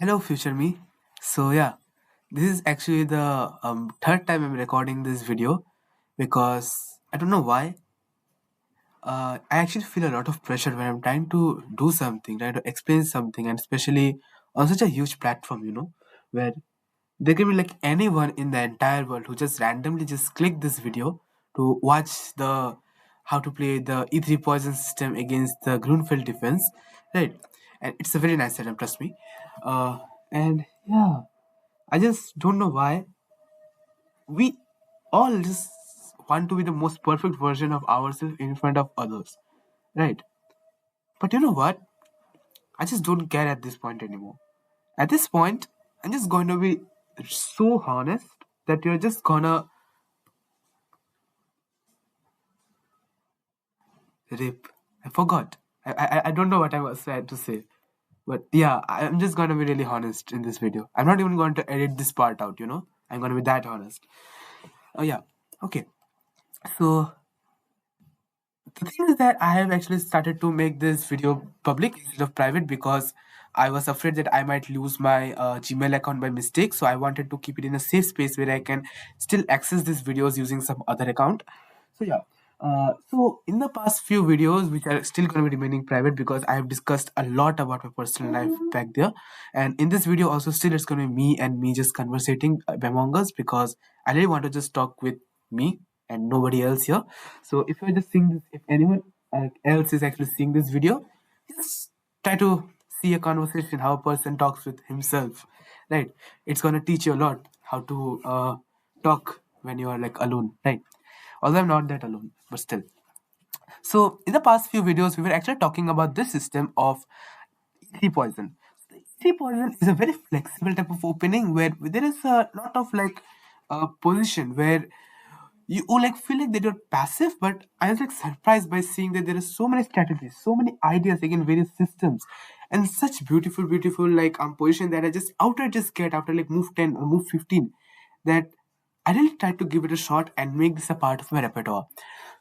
Hello, future me. So yeah, this is actually the third time I'm recording this video because I don't know why. I actually feel a lot of pressure when I'm trying to do something, trying to explain something, and especially on such a huge platform, where there can be like anyone in the entire world who just randomly just click this video to watch the how to play the E3 poison system against the Grunfeld defense, right? And it's a very nice setup, trust me. And yeah, I just don't know why we all just want to be the most perfect version of ourselves in front of others, right? But you know what? I just don't care at this point anymore. At this point, I'm just going to be so honest that you're just gonna rip. I forgot. I don't know what I was trying to say. But yeah, I'm just gonna be really honest in this video. I'm not even going to edit this part out. I'm gonna be that honest. Oh yeah. Okay. So the thing is that I have actually started to make this video public instead of private because I was afraid that I might lose my Gmail account by mistake. So I wanted to keep it in a safe space where I can still access these videos using some other account. So yeah. So in the past few videos, which are still going to be remaining private because I have discussed a lot about my personal life back there, and in this video also still it's going to be me and me just conversating among us because I really want to just talk with me and nobody else here. So if you're just seeing this, if anyone else is actually seeing this video, just try to see a conversation, how a person talks with himself, right? It's gonna teach you a lot how to talk when you are like alone, right? Although I'm not that alone, but still. So in the past few videos, we were actually talking about this system of E3 poison. E3 poison is a very flexible type of opening where there is a lot of like position where you like feel like that you're passive, but I was like surprised by seeing that there are so many strategies, so many ideas like in various systems, and such beautiful like position that I just outright just get after like move 10 or move 15 that I really tried to give it a shot and make this a part of my repertoire.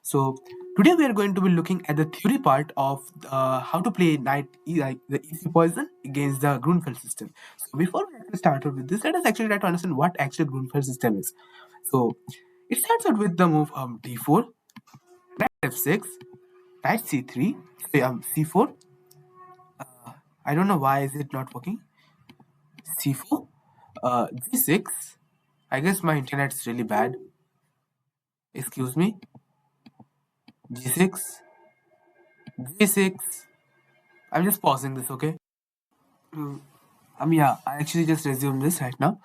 So today we are going to be looking at the theory part of how to play like the easy poison against the Grunfeld system. So before we actually start out with this, let us actually try to understand what actually Grunfeld system is. So it starts out with the move d4, knight f6, knight c3, c4. I don't know why is it not working. C4, g6. I guess my internet's really bad. Excuse me. G6, G6. I'm just pausing this, okay? Yeah, I actually just resumed this right now.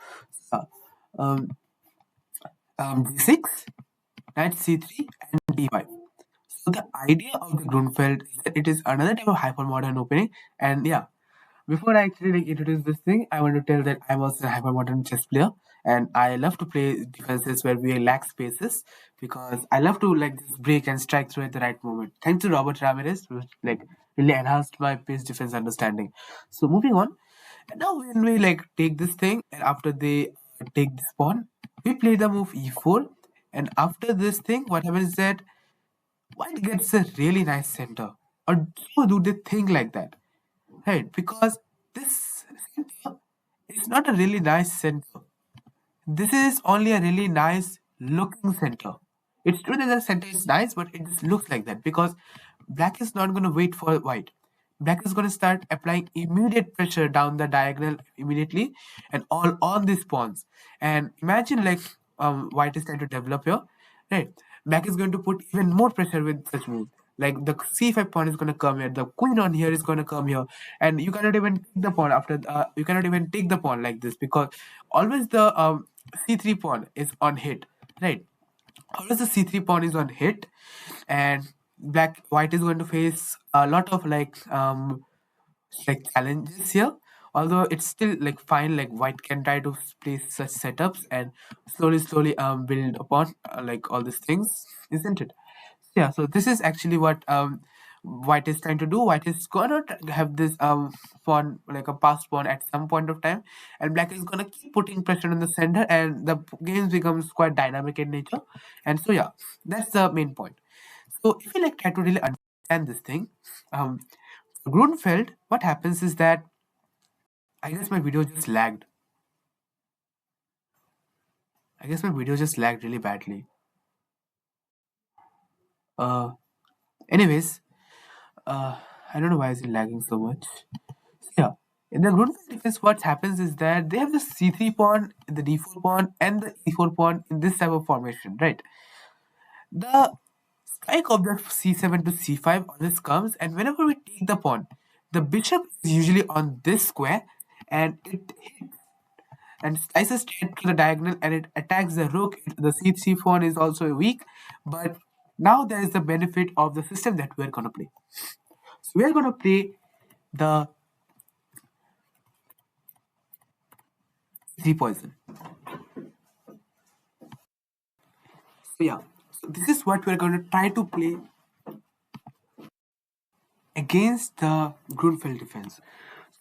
Uh, um, G6, knight C3, and D5. So the idea of the Grunfeld is that it is another type of hypermodern opening, and yeah, before I actually like introduce this thing, I want to tell that I'm also a hypermodern chess player, and I love to play defenses where we lack spaces because I love to like just break and strike through at the right moment. Thanks to Robert Ramirez, which like really enhanced my pace defense understanding. So moving on, and now when we like take this thing, and after they take this pawn, we play the move e4, and after this thing, what happens is that white gets a really nice center, or so do they think like that? Right, because this center is not a really nice center. This is only a really nice looking center. It's true that the center is nice, but it just looks like that because black is not going to wait for white. Black is going to start applying immediate pressure down the diagonal immediately and all on these pawns. And imagine like white is trying to develop here, right? Black is going to put even more pressure with such moves. Like the c5 pawn is going to come here, the queen on here is going to come here, and you cannot even take the pawn after. You cannot even take the pawn like this because always the c3 pawn is on hit, right? Always the c3 pawn is on hit, and white is going to face a lot of like challenges here. Although it's still like fine, like white can try to place such setups and slowly build upon like all these things, isn't it? Yeah, so this is actually what white is trying to do. White is gonna have this pawn, like a passed pawn at some point of time, and black is gonna keep putting pressure on the center, and the games becomes quite dynamic in nature. And so yeah, that's the main point. So if you like try to really understand this thing, um Grunfeld, what happens is that I guess my video just lagged. I guess my video just lagged really badly. Uh, anyways, uh, I don't know why is it lagging so much. Yeah. In the Grunfeld defense, what happens is that they have the c3 pawn, the d4 pawn, and the e4 pawn in this type of formation, right? The strike of the c7 to c5 always comes, and whenever we take the pawn, the bishop is usually on this square, and it hits and slices straight to the diagonal, and it attacks the rook. The c3 pawn is also weak, but now there is the benefit of the system that we're gonna play. So we're gonna play the c poison. So yeah, so this is what we're going to try to play against the Grunfeld defense.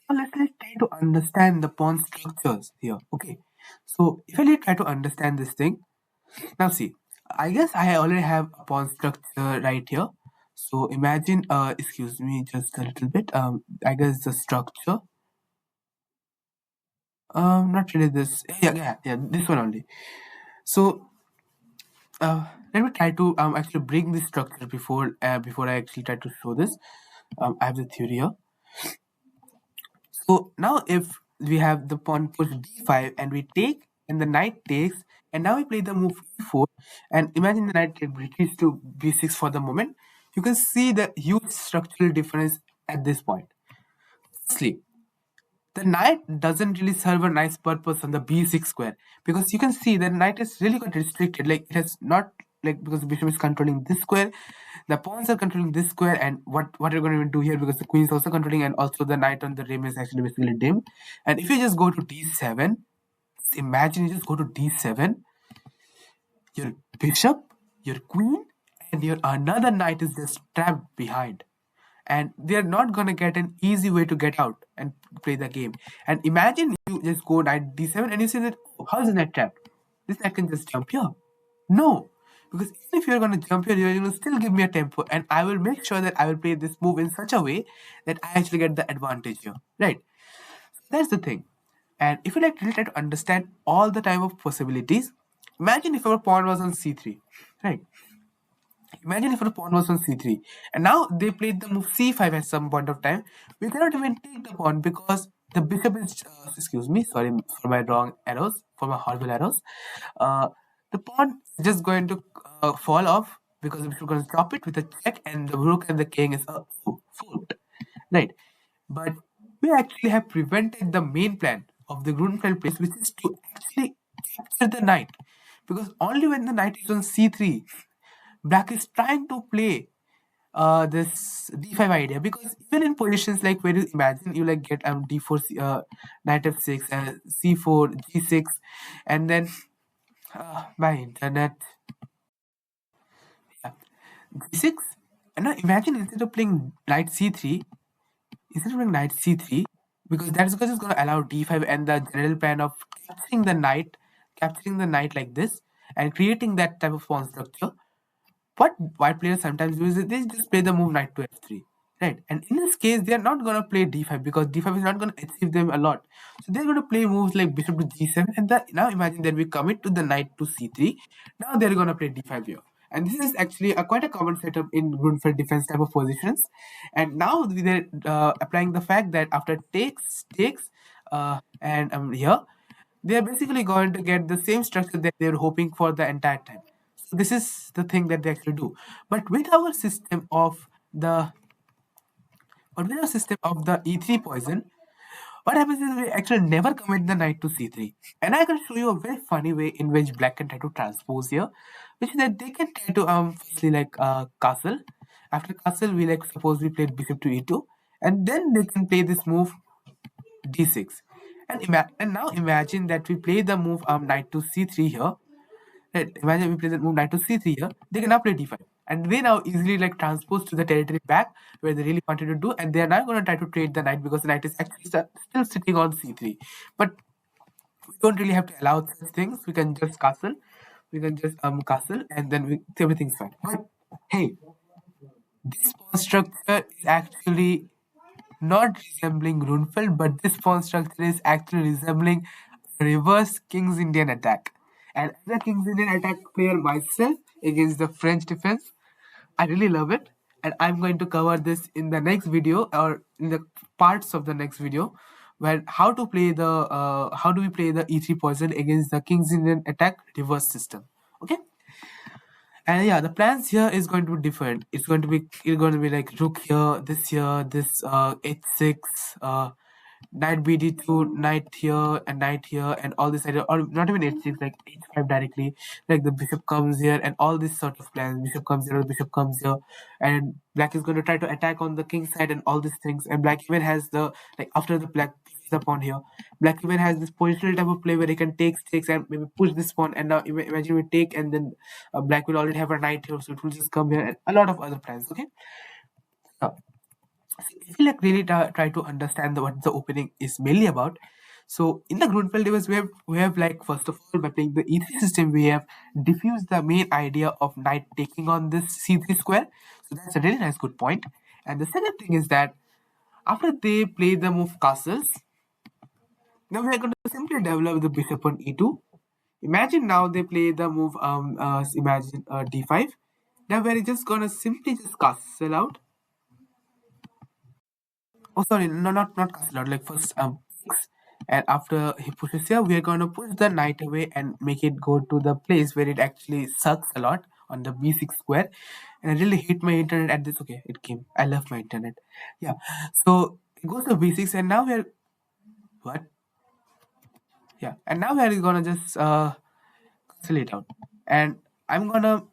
So let's try to understand the pawn structures here. Okay, so if I try to understand this thing, now see, I guess I already have a pawn structure right here. So imagine, excuse me, just a little bit. I guess the structure. Not really this. Yeah, this one only. So let me try to actually bring this structure before I actually try to show this. I have the theory here. So now if we have the pawn push d5 and we take and the knight takes, and now we play the move e4, and imagine the knight retreats to b6 for the moment, you can see the huge structural difference at this point. Firstly, the knight doesn't really serve a nice purpose on the b6 square, because you can see the knight is really got restricted. Like it has not, like, because the bishop is controlling this square, the pawns are controlling this square, and what you're going to do here, because the queen is also controlling, and also the knight on the rim is actually basically dim. And if you just go to d7, imagine you just go to d7, your bishop, your queen, and your another knight is just trapped behind, and they're not gonna get an easy way to get out and play the game. And imagine you just go knight d7 and you say that, oh, how is the knight trapped? This knight can just jump here. No, because even if you're gonna jump here, you're gonna still give me a tempo, and I will make sure that I will play this move in such a way that I actually get the advantage here, right? That's the thing. And if you like really try to understand all the type of possibilities, imagine if our pawn was on c3, right? Imagine if our pawn was on c3, and now they played the move c5 at some point of time. We cannot even take the pawn because the bishop is. Excuse me, sorry for my wrong arrows, for my horrible arrows. Uh, the pawn is just going to fall off because the bishop is going to stop it with a check, and the rook and the king is fooled, right? But we actually have prevented the main plan of the Grunfeld place, which is to actually capture the knight, because only when the knight is on c3, Black is trying to play this d5 idea, because even in positions like where you imagine you like get d4 knight f6 c4 g6, and then my internet, yeah, g6, and now imagine instead of playing knight c3, because that's because it's going to allow d5 and the general plan of capturing the knight like this and creating that type of pawn structure. What white players sometimes do is that they just play the move knight to f3, right? And in this case, they are not going to play d5 because d5 is not going to achieve them a lot. So they're going to play moves like bishop to g7, and now imagine that we commit to the knight to c3. Now they're going to play d5 here. And this is actually quite a common setup in Grunfeld defense type of positions. And now they're applying the fact that after takes, and here, they are basically going to get the same structure that they were hoping for the entire time. So this is the thing that they actually do. But with our system of the E3 poison, what happens is we actually never commit the knight to C3. And I can show you a very funny way in which black can try to transpose here, which is that they can try to firstly like castle. After castle, we like suppose we played bishop to E2, and then they can play this move D6. And now imagine that we play the move knight to C3 here. Right, imagine we play the move knight to c3 here. They can now play d5, and they now easily like transpose to the territory back where they really wanted to do, and they are now going to try to trade the knight because the knight is actually still sitting on c3. But we don't really have to allow such things. We can just castle, and then everything's fine. But hey, this pawn structure is actually not resembling Grunfeld, but this pawn structure is actually resembling reverse King's Indian attack. And as a King's Indian attack player myself against the French defense, I really love it. And I'm going to cover this in the next video or in the parts of the next video where how do we play the e3 poison against the King's Indian attack reverse system. Okay? And yeah, the plans here is going to be different. It's going to be like rook here, this h6, knight bd2, knight here, and knight here, and all this idea, or not even h6, like h5 directly. Like the bishop comes here, and all this sort of plans. Bishop comes here, bishop comes here, and black is going to try to attack on the king side and all these things. And black even has the like after the black the pawn here. Black even has this positional type of play where he can take stakes and maybe push this pawn. And now imagine we take, and then black will already have a knight here, so it will just come here, and a lot of other plans. Okay, now if you like really try to understand what the opening is mainly about. So in the Grunfeld device, we have like first of all by playing the E3 system, we have diffused the main idea of knight taking on this C3 square. So that's a really nice good point. And the second thing is that after they play the move castles, now we are going to simply develop the bishop on e2. Imagine now they play the move imagine d5. Now we're just gonna simply just castle out. Oh sorry, no, not castle out. Like first six. And after he pushes here, we are gonna push the knight away and make it go to the place where it actually sucks a lot on the b6 square. And I really hate my internet at this. Okay, it came. I love my internet. Yeah. So it goes to b6, and now we're what? Yeah, and now we're gonna just cancel it out. And I'm gonna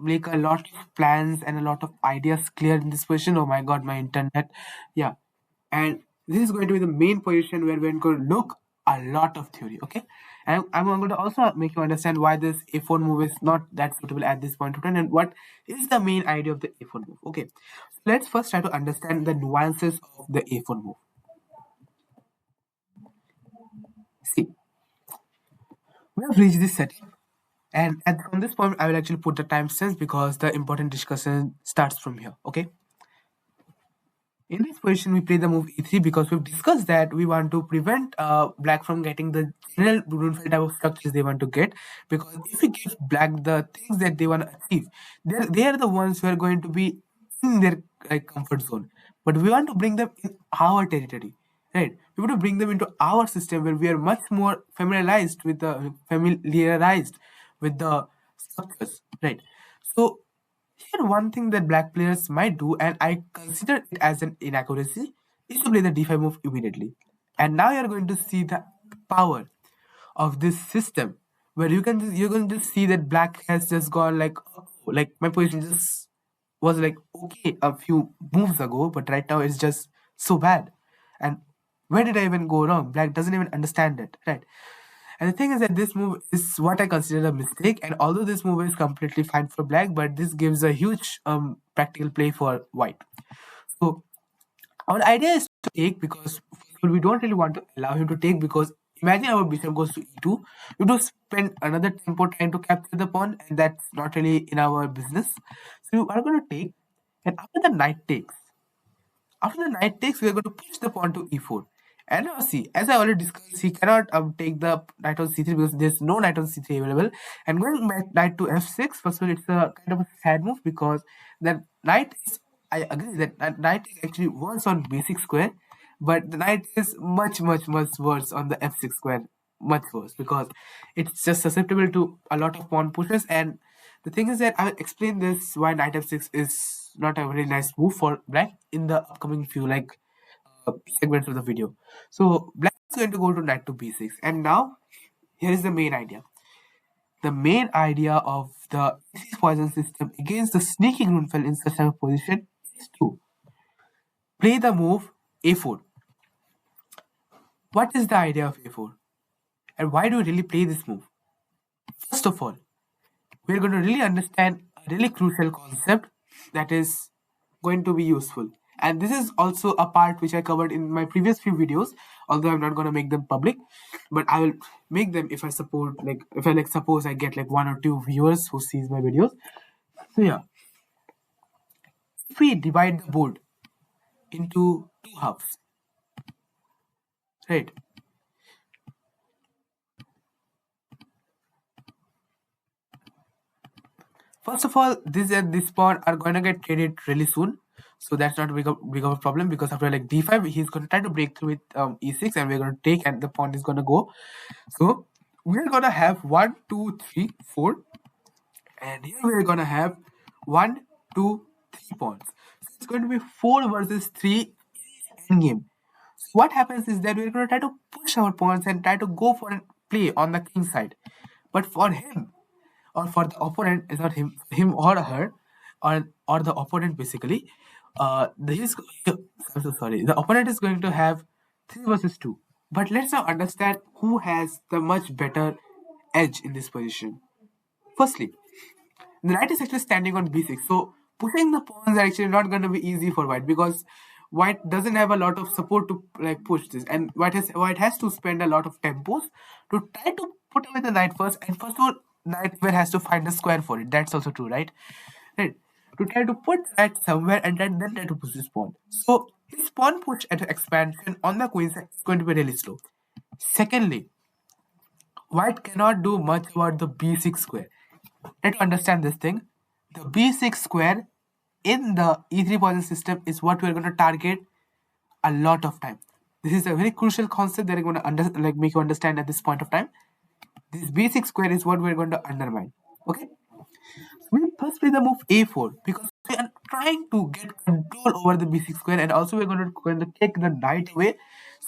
make a lot of plans and a lot of ideas clear in this position. Oh my god, my internet. Yeah. And this is going to be the main position where we're going to look a lot of theory. Okay. And I'm going to also make you understand why this a4 move is not that suitable at this point of time and what is the main idea of the a4 move. Okay. So let's first try to understand the nuances of the a4 move. See, we have reached this setting. And from this point, I will actually put the timestamps because the important discussion starts from here. Okay. In this position, we play the move e3 because we've discussed that we want to prevent black from getting the general Grunfeld type of structures they want to get. Because if we give black the things that they want to achieve, they are the ones who are going to be in their like comfort zone. But we want to bring them in our territory, right? We want to bring them into our system where we are much more familiarized with the structures, right? So here, one thing that black players might do, and I consider it as an inaccuracy, is to play the d5 move immediately. And now you're going to see the power of this system, where you're going to see that black has just gone like my position just was like okay a few moves ago, but right now it's just so bad. And where did I even go wrong? Black doesn't even understand it, right? And the thing is that this move is what I consider a mistake. And although this move is completely fine for black, but this gives a huge practical play for white. So our idea is to take because we don't really want to allow him to take because imagine our bishop goes to e2. You do spend another tempo trying to capture the pawn, and that's not really in our business. So you are going to take, and after the knight takes, we are going to push the pawn to e4. And now see, as I already discussed, he cannot take the knight on c3 because there's no knight on c3 available. And going back knight to f6, first of all, it's a kind of a sad move because the knight is, I agree that knight is actually worse on b6 square, but the knight is much, much, much worse on the f6 square, much worse because it's just susceptible to a lot of pawn pushes. And the thing is that I'll explain this why knight f6 is not a very nice move for black in the upcoming few segments of the video. So black is going to go to knight to b6, and now here is the main idea. The main idea of the poison system against the sneaky Grunfeld in such a position is to play the move a4. What is the idea of a4? And why do we really play this move? First of all, we're going to really understand a really crucial concept that is going to be useful. And this is also a part which I covered in my previous few videos, although I'm not going to make them public, but I will make them if I suppose I get like 1 or 2 viewers who sees my videos. So yeah, if we divide the board into two halves, right? First of all, this pawn are going to get traded really soon, so that's not big of a problem because after like d5, he's going to try to break through with e6, and we're going to take, and the pawn is going to go. So we're going to have 1, 2, 3, 4, and here we're going to have 1, 2, 3 pawns. So it's going to be 4 versus 3 endgame. So what happens is that we're going to try to push our pawns and try to go for a play on the king side, but for him or for the opponent, is not him or her, or the opponent basically. He's I'm so sorry. The opponent is going to have 3 versus 2. But let's now understand who has the much better edge in this position. Firstly, the knight is actually standing on b6, so pushing the pawns are actually not going to be easy for white because white doesn't have a lot of support to like push this, and white has to spend a lot of tempos to try to put away the knight first, and first of all, knight even has to find a square for it. That's also true, right? Right. To try to put the knight somewhere and then try to push this pawn. So his pawn push at expansion on the queen side is going to be really slow. Secondly, white cannot do much about the b6 square. Try to understand this thing. The b6 square in the e3 position system is what we're going to target a lot of time. This is a very crucial concept that I'm going to make you understand at this point of time. This b6 square is what we're going to undermine. Okay, we first play the move a4 because we are trying to get control over the b6 square, and also we're going to take the knight away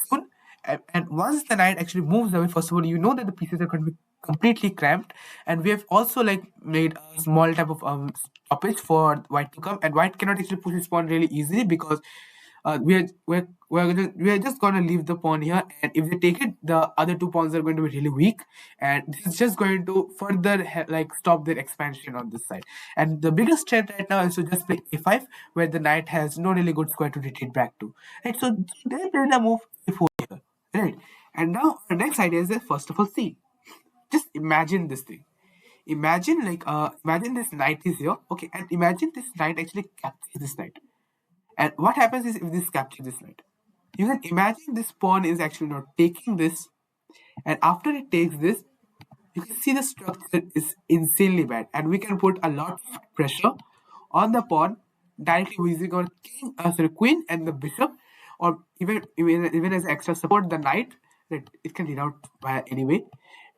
soon. And once the knight actually moves away, first of all, you know that the pieces are going to be completely cramped, and we have also like made a small type of stoppage for white to come, and white cannot actually push his pawn really easily because we are just gonna leave the pawn here, and if they take it, the other two pawns are going to be really weak, and this is just going to further like stop their expansion on this side. And the biggest threat right now is to just play a5, where the knight has no really good square to retreat back to. Right, so they play the move a4 here, right? And now the next idea is that first of all, see, just imagine this thing. Imagine this knight is here, okay, and imagine this knight actually captures this knight. And what happens is if this captures this knight, you can imagine this pawn is actually not taking this, and after it takes this, you can see the structure is insanely bad, and we can put a lot of pressure on the pawn directly using our queen and the bishop, or even as extra support the knight that it can read out by anyway,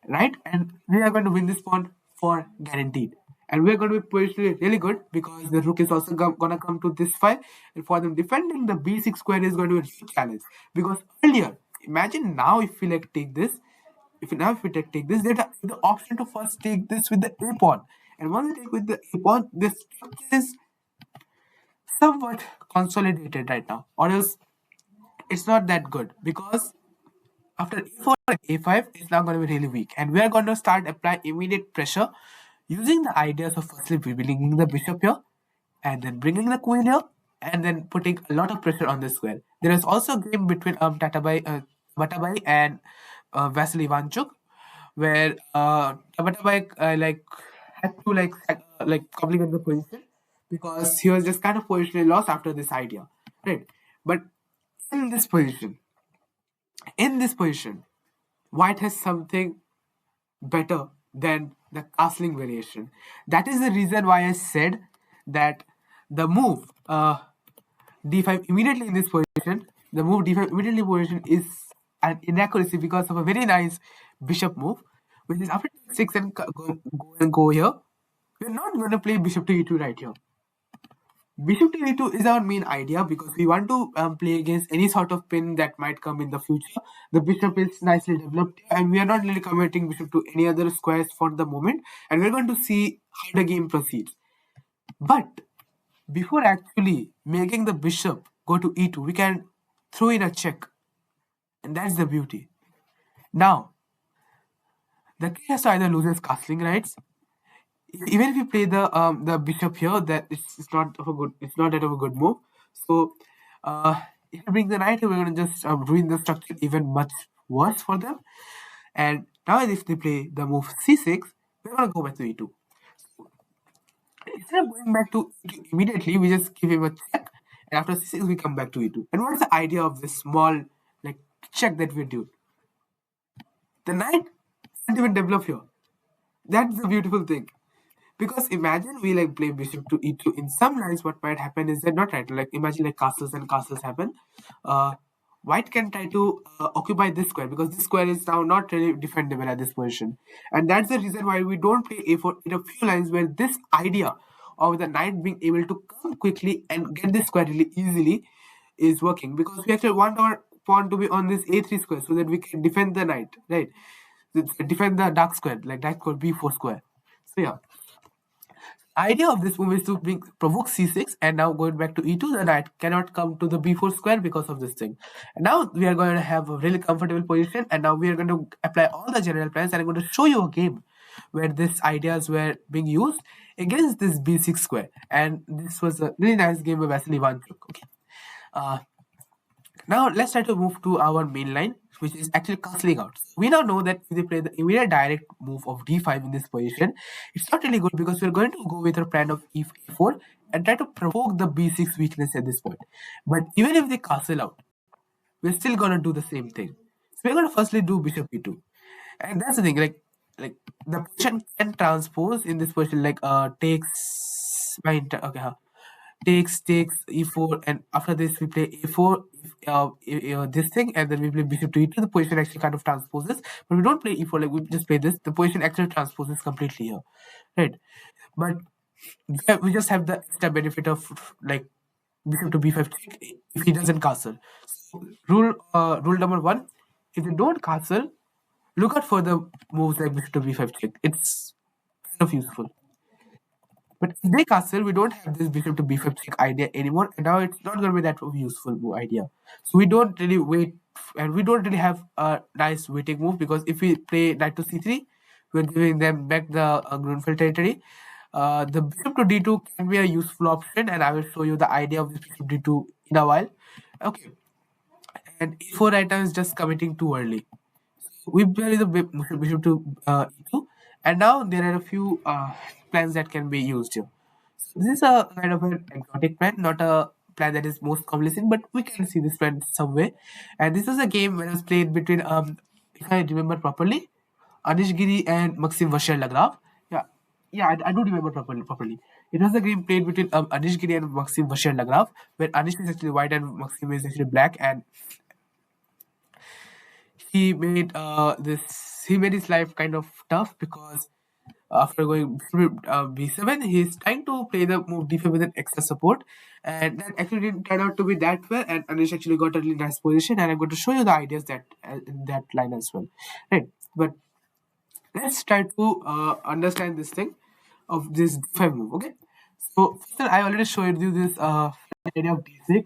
right? And we are going to win this pawn for guaranteed. And we're going to be positioned really good because the rook is also going to come to this file. And for them defending the b6 square is going to be a huge challenge. Because earlier, imagine now if we like take this, if we take this, there's the option to first take this with the a pawn. And once we take with the a pawn, this structure is somewhat consolidated right now. Or else it's not that good because after a4 and a5 is now going to be really weak, and we are going to start apply immediate pressure using the ideas of firstly bringing the bishop here, and then bringing the queen here, and then putting a lot of pressure on the square. There is also a game between Batabai and Vasily Ivanchuk, where Batabai had to complicate the position because he was just kind of positionally lost after this idea, right? But in this position, in this position, white has something better than the castling variation. That is the reason why I said that the move d5 immediately in this position, the move d5 immediately position is an inaccuracy because of a very nice bishop move, which is after 6 and go here. We're not going to play bishop to e2 right here. Bishop to e2 is our main idea because we want to play against any sort of pin that might come in the future. The bishop is nicely developed, and we are not really committing bishop to any other squares for the moment, and we're going to see how the game proceeds. But before actually making the bishop go to e2, we can throw in a check, and that's the beauty. Now, the king has to either lose his castling rights. Even if you play the bishop here, that it's not of a good, it's not that of a good move. So if you bring the knight, we're going to just ruin the structure even much worse for them. And now if they play the move c6, we're going to go back to e2. Instead of going back to e2 immediately, we just give him a check, And after c6, we come back to e2. And what is the idea of this small like check that we do? The knight can't even develop here. That's the beautiful thing. Because imagine we like play bishop to e2. In some lines, what might happen is that not right. Like imagine like castles and castles happen. Uh, White can try to occupy this square because this square is now not really defendable at this position, and that's the reason why we don't play a4 in a few lines where this idea of the knight being able to come quickly and get this square really easily is working, because we actually want our pawn to be on this a3 square so that we can defend the knight, right? Defend the dark square, like that could b4 square. So yeah, idea of this move is to provoke c6, and now going back to e2, the knight cannot come to the b4 square because of this thing. And now we are going to have a really comfortable position, and now we are going to apply all the general plans, and I'm going to show you a game where these ideas were being used against this b6 square, and this was a really nice game of Vasily Ivanchuk. Okay, uh, now let's try to move to our main line, which is actually castling out. We now know that if they play the immediate direct move of d5 in this position, it's not really good because we're going to go with our plan of e4 and try to provoke the b6 weakness at this point. But even if they castle out, we're still gonna do the same thing. So we're gonna firstly do bishop e2, and that's the thing. Like the position can transpose in this position, like takes okay, takes e4, and after this we play a4, this thing, and then we play bishop to e2. The position actually kind of transposes, but we don't play e4, like we just play this. The position actually transposes completely here, right? But we just have the extra benefit of like bishop to b5 check if he doesn't castle. So, rule number one: if they don't castle, look out for the moves like bishop to b5 check. It's kind of useful. But if they castle, we don't have this bishop to b5 check idea anymore, and now it's not going to be that useful idea. So we don't really wait, and we don't really have a nice waiting move, because if we play knight to c3, we're giving them back the Grunfeld territory. The bishop to d2 can be a useful option, and I will show you the idea of this bishop d2 in a while. Okay, and e4 right now is just committing too early. We play the bishop to e2, and now there are a few plans that can be used here. This is a kind of an exotic plan, not a plan that is most commonly seen, but we can see this plan some way. And this was a game when it was played between, if I remember properly, Anish Giri and Maxim Vacher-Lagrave. Yeah, yeah, I do remember properly. It was a game played between Anish Giri and Maxim Vacher-Lagrave, where Anish is actually white and Maxim is actually black, and he made he made his life kind of tough, because after going through b7, he's trying to play the move d5 with an extra support, and that actually didn't turn out to be that well, and Anish actually got a really nice position, and I'm going to show you the ideas that in that line as well, right? But let's try to understand this thing of this d5 move. Okay, so first I already showed you this idea of d6,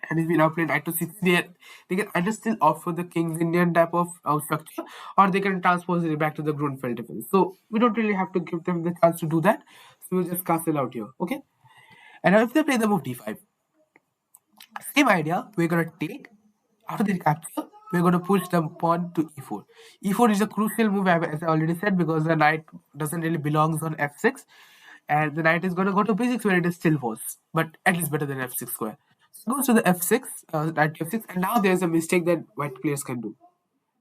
and if we now play knight to c3, they can either still opt for the king's Indian type of structure, or they can transpose it back to the Grunfeld defense. So we don't really have to give them the chance to do that. So we'll just castle out here, okay? And now if they play the move d5, same idea, we're gonna take, after the capture, we're gonna push the pawn to e4. E4 is a crucial move, as I already said, because the knight doesn't really belongs on f6, and the knight is gonna go to b6 where it is still worse, but at least better than f6 square. So it goes to the f6, knight to f6, and now there's a mistake that white players can do.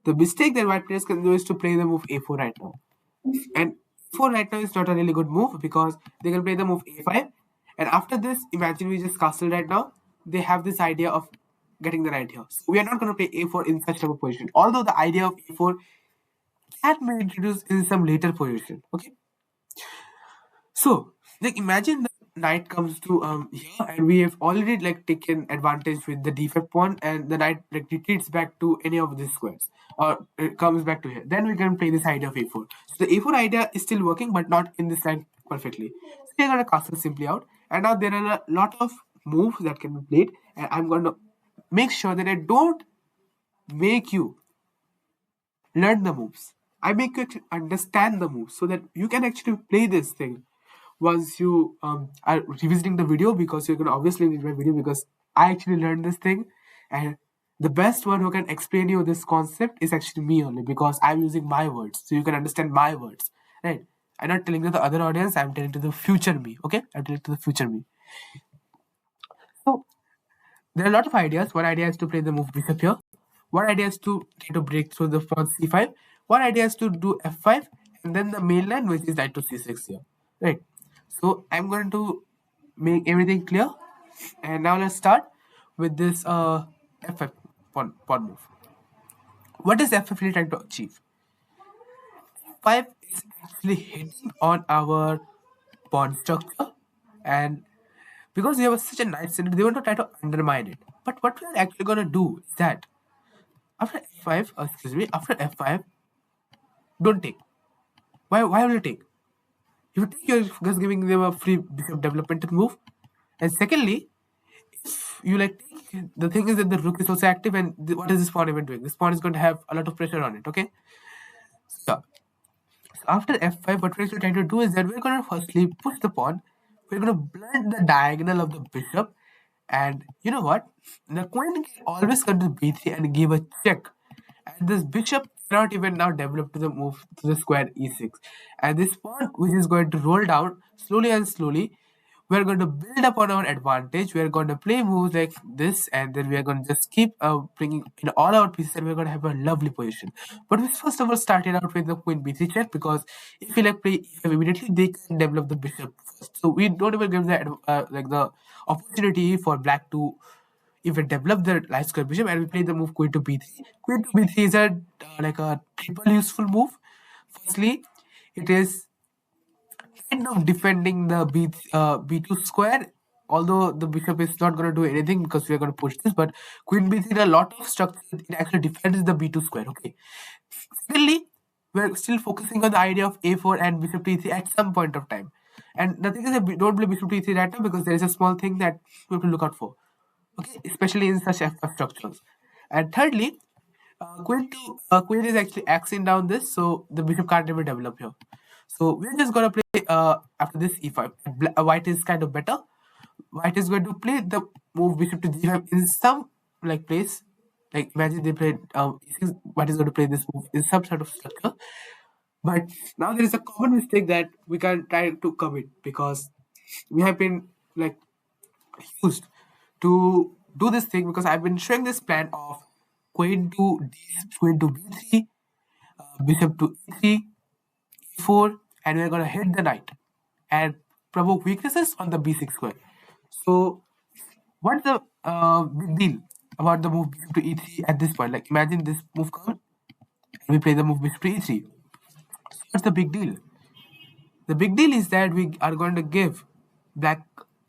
The mistake that white players can do is to play the move a4 right now. And a4 right now is not a really good move, because they can play the move a5. And after this, imagine we just castle right now. They have this idea of getting the knight here. So we are not going to play a4 in such type of position. Although the idea of a4 can be introduced in some later position. Okay. So, like imagine the knight comes to here, and we have already like taken advantage with the d5 pawn, and the knight like retreats back to any of these squares, or it comes back to here. Then we can play this idea of a4. So the a4 idea is still working, but not in this line perfectly. So we're gonna castle simply out, and now there are a lot of moves that can be played, and I'm gonna make sure that I don't make you learn the moves. I make you actually understand the moves so that you can actually play this thing once you are revisiting the video, because you're going to obviously need my video, because I actually learned this thing, and the best one who can explain you this concept is actually me only, because I'm using my words so you can understand my words, right? I'm not telling to the other audience, I'm telling to the future me. Okay, I'm telling to the future me. There are a lot of ideas. One idea is to play the move bishop here. One idea is to try to break through the pawn c5. One idea is to do f5 and then the main line, which is knight to c6 here. Right. So I'm going to make everything clear. And now let's start with this f5 pawn move. What is f5 really trying to achieve? 5 is actually hitting on our pawn structure, and because we have such a nice center, they want to try to undermine it. But what we're actually going to do is that after f5, after f5, don't take. Why will you take? If you take, you're just giving them a free bishop developmental move. And secondly, if you like take, the thing is that the rook is also active, and what is this pawn even doing? This pawn is going to have a lot of pressure on it, okay? So after f5, what we're actually trying to do is that we're going to firstly push the pawn. We're going to blunt the diagonal of the bishop. And you know what? The queen can always come to b3 and give a check. And this bishop cannot even now develop to the move to the square e6. And this pawn, which is going to roll down slowly and slowly, we're going to build up on our advantage. We're going to play moves like this, and then we're going to just keep bringing in all our pieces, and we're going to have a lovely position. But we first of all started out with the queen b3 check, because if we like play e5 immediately, they can develop the bishop first. So we don't even give the like the opportunity for black to even develop the light square bishop, and we play the move queen to b3. Queen to b3 is a like a triple useful move. Firstly, it is kind of defending the b2 square, although the bishop is not going to do anything because we are going to push this. But queen b3, a lot of structure, it actually defends the b2 square. Okay. Secondly, we're still focusing on the idea of a4 and bishop t3 at some point of time. And the thing is that we don't play bishop t3 right now, because there is a small thing that we have to look out for. Okay, especially in such f5 structures. And thirdly, queen is actually axing down this, so the bishop can't even develop here. So we're just gonna play after this e5. White is kind of better. White is going to play the move bishop to g5 in some like place. Like imagine they played white is going to play this move in some sort of structure. But now there is a common mistake that we can try to commit, because we have been like used to do this thing, because I've been showing this plan of queen to b3, bishop to e3, e4, and we're gonna hit the knight and provoke weaknesses on the b6 square. So what's the big deal about the move bishop to e3 at this point? Like imagine this move comes and we play the move bishop to e3. So what's the big deal? The big deal is that we are going to give black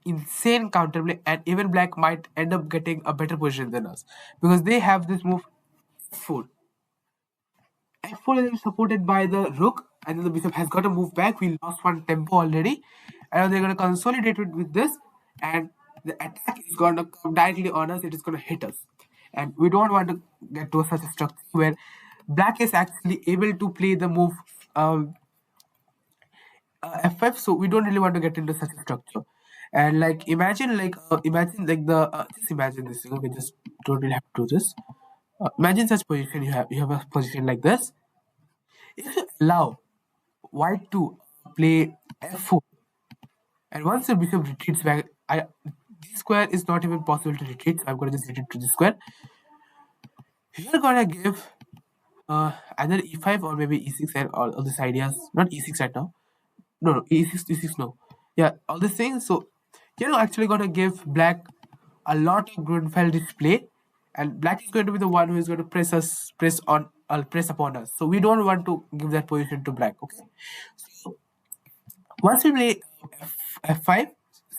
insane counterplay, and even black might end up getting a better position than us, because they have this move f4. f4 is supported by the rook, and then the bishop has got to move back. We lost one tempo already, and they're going to consolidate it with this, and the attack is going to come directly on us. It is going to hit us, and we don't want to get to such a structure where black is actually able to play the move f5. So we don't really want to get into such a structure. And like imagine the just imagine this. Okay, just don't really have to do this. Imagine such position. You have a position like this. If you allow white to play f4, and once the bishop retreats back, this square is not even possible to retreat. So I'm going to just retreat to this square. You're gonna give either e5 or maybe e6 and all these ideas. Not e6 right now. No, e6 no. Yeah, all these things. So you're actually gonna give black a lot of Grunfeld display, and black is going to be the one who is going to press upon us. So we don't want to give that position to black. Okay. So once we play f5,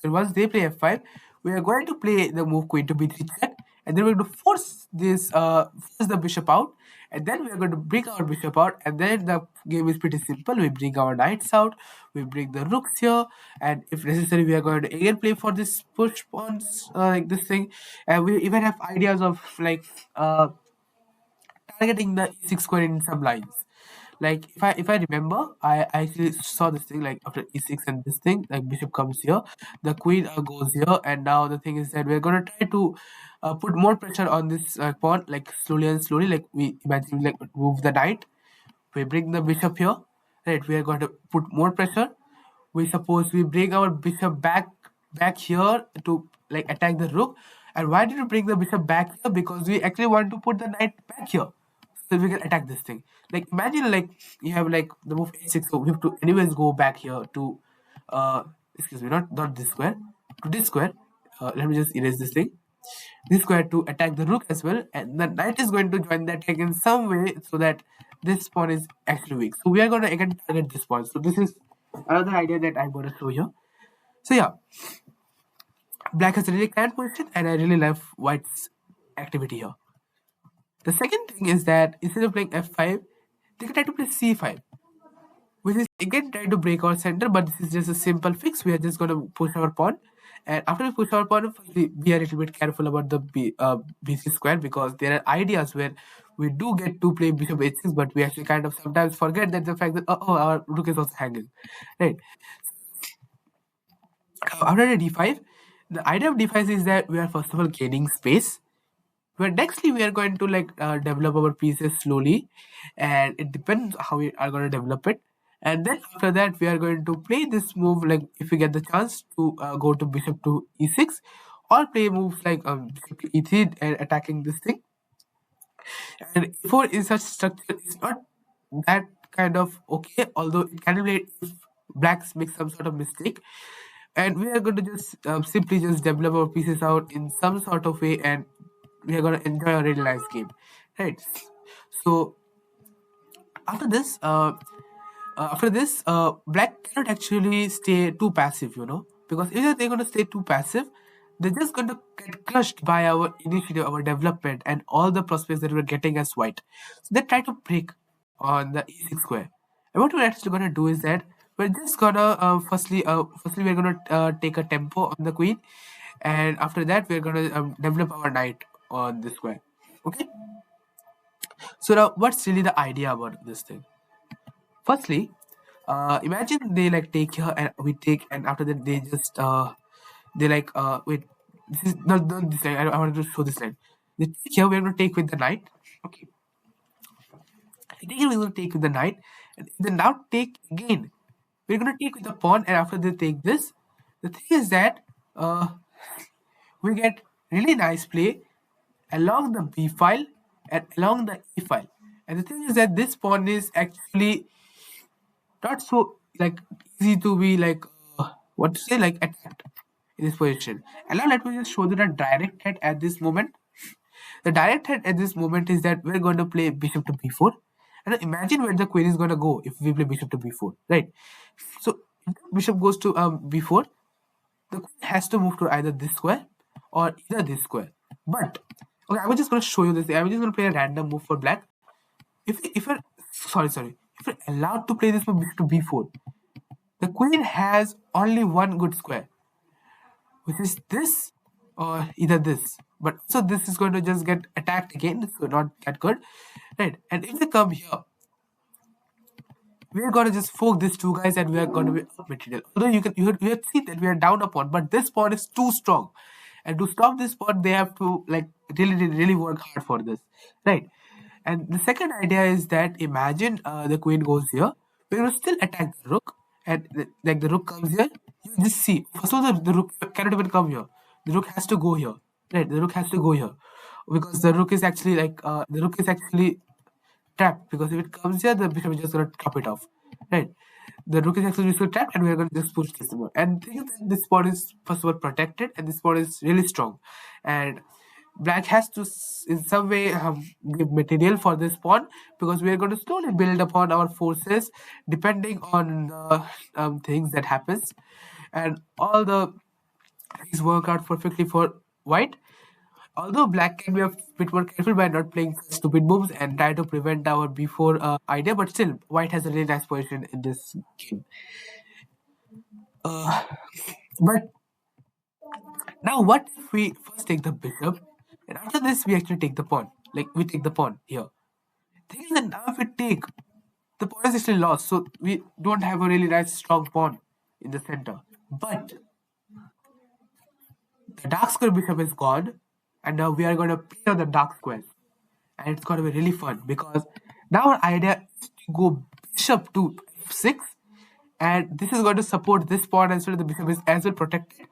so once they play f5, we are going to play the move queen to b3 check, and then we're going to force the bishop out, and then we are going to bring our bishop out, and then the game is pretty simple. We bring our knights out, we bring the rooks here, and if necessary, we are going to again play for this push pawns like this thing, and we even have ideas of like targeting the e6 square in some lines. Like if I remember, I actually saw this thing like after e6 and this thing, like bishop comes here, the queen goes here, and now the thing is that we're gonna try to put more pressure on this pawn, like slowly and slowly. Like we imagine, like move the knight, we bring the bishop here, right? We are going to put more pressure. We suppose we bring our bishop back here to like attack the rook, And why did we bring the bishop back here? Because we actually want to put the knight back here, so we can attack this thing. Like imagine like you have like the move a6, so we have to anyways go back here to uh excuse me, not this square, to this square. Let me just erase this thing. This square to attack the rook as well, and the knight is going to join the attack in some way so that this pawn is actually weak. So we are going to again target this pawn. So this is another idea that I'm going to show here. So yeah, black has a really clear position, and I really love white's activity here. The second thing is that instead of playing f5, they can try to play c5, which is again trying to break our center, but this is just a simple fix. We are just going to push our pawn, and after we push our pawn, we be a little bit careful about the bc square, because there are ideas where we do get to play bishop h6, but we actually kind of sometimes forget that the fact that oh, our rook is also hanging, right? After the d5, the idea of d5 is that we are first of all gaining space, where nextly we are going to like develop our pieces slowly, and it depends how we are going to develop it. And then after that we are going to play this move, like if we get the chance to go to bishop to e6, or play moves like bishop to e3 and attacking this thing. And e4 in such structure is not that kind of okay, although it can be played if blacks make some sort of mistake. And we are going to just simply just develop our pieces out in some sort of way, and we are going to enjoy a really nice game, right? So after this black cannot actually stay too passive, because if they're going to stay too passive, they're just going to get crushed by our initiative, our development, and all the prospects that we're getting as white. So they try to break on the e6 square. And what we're actually going to do is that we're just gonna firstly we're gonna take a tempo on the queen, and after that we're gonna develop our knight on this square. Okay. So now, what's really the idea about this thing? Firstly, imagine they like take here and we take, and after that they just they like wait. This is not this line. I wanted to show this line. They take here. We're gonna take with the knight. Okay. Again, we're gonna take with the knight, and then now take again. We're gonna take with the pawn, and after they take this, the thing is that we get really nice play along the b file and along the e file. And the thing is that this pawn is actually not so like easy to be like what to say, like attacked in this position. And now let me just show you the direct head at this moment. The direct head at this moment is that we're going to play bishop to b4, and now imagine where the queen is going to go if we play bishop to b4, right? So if the bishop goes to b4, the queen has to move to either this square or either this square. But okay, I was just going to show you this. I'm just going to play a random move for black. If you're sorry, if you're allowed to play this move bishop to b4, the queen has only one good square, which is this or either this. But so this is going to just get attacked again, so not that good, right? And if they come here, we're going to just fork these two guys, and we are going to be up material. Although you have seen that we are down a pawn, but this pawn is too strong, and to stop this pawn, they have to like really work hard for this, right? And the second idea is that imagine the queen goes here, we will still attack the rook, and like the rook comes here. You just see, first of all, the rook cannot even come here. The rook has to go here, right? The rook has to go here, because the rook is actually like the rook is actually trapped, because if it comes here, the bishop is just gonna chop it off, right? The rook is actually still trapped, and we are going to just push this more. And think that this pawn is first of all protected, and this pawn is really strong, and black has to in some way give material for this pawn, because we are going to slowly build upon our forces depending on the things that happens, and all the things work out perfectly for white. Although black can be a bit more careful by not playing stupid moves and try to prevent our before idea, but still, white has a really nice position in this game. But now, what if we first take the bishop, and after this we actually take the pawn? Like we take the pawn here. Thing is that now if we take, the pawn is still lost, so we don't have a really nice strong pawn in the center. But the dark square bishop is gone, and now we are going to play on the dark squares, and it's going to be really fun, because now our idea is to go bishop to f6, and this is going to support this pawn as well. The bishop is as well protected,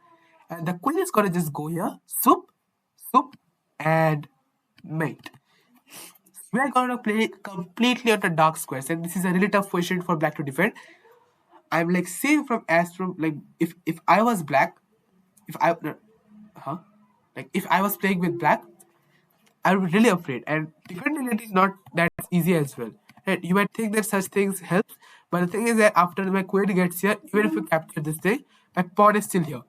and the queen is going to just go here, swoop, scoop, and mate. We are going to play completely on the dark squares, and this is a really tough position for black to defend. I'm like saying from as from like if I was black, if I huh, like if I was playing with black, I would be really afraid. And defending it is not that easy as well. Right? You might think that such things help, but the thing is that after my queen gets here, even if you capture this thing, my pawn is still here.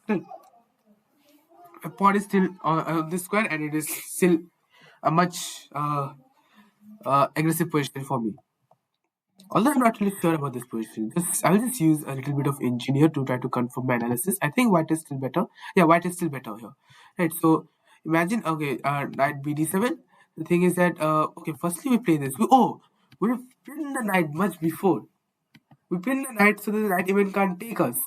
Right? My pawn is still on this square, and it is still a much aggressive position for me. Although I'm not really sure about this position, I'll just use a little bit of engineer to try to confirm my analysis. I think white is still better. Yeah, white is still better here. Right. So imagine, okay, knight bd7. The thing is that okay, firstly we play this. We pinned the knight much before. We pinned the knight so that the knight even can't take us.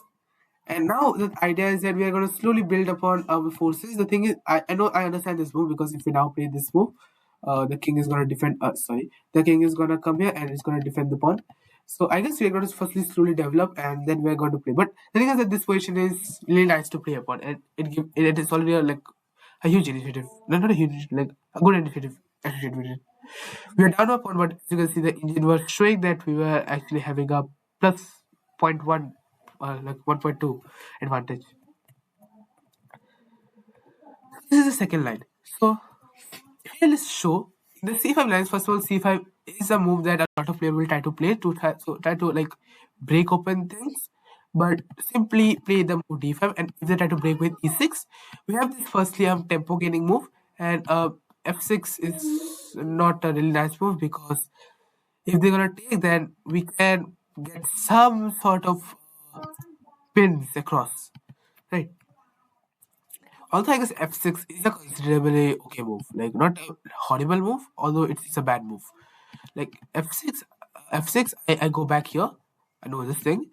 And now the idea is that we are going to slowly build upon our forces. The thing is, I know I understand this move because if we now play this move, the king is going to defend. Sorry, the king is going to come here and it's going to defend the pawn. So I guess we are going to firstly slowly develop and then we are going to play. But the thing is that this position is really nice to play upon, and it is already like a huge initiative. Not a huge, like a good initiative associated with it. We are down upon, but as you can see, the engine was showing that we were actually having a plus zero point 0.1, like 1.2 advantage. This is the second line. So here let's show the c5 lines. First of all, c5 is a move that a lot of players will try to play to try to like break open things, but simply play the move d5. And if they try to break with e6, we have this firstly tempo gaining move, and f6 is not a really nice move because if they're gonna take, then we can get some sort of pins across, right? Although I guess f6 is a considerably okay move, like not a horrible move, although it's a bad move. Like f6, I go back here, I know this thing,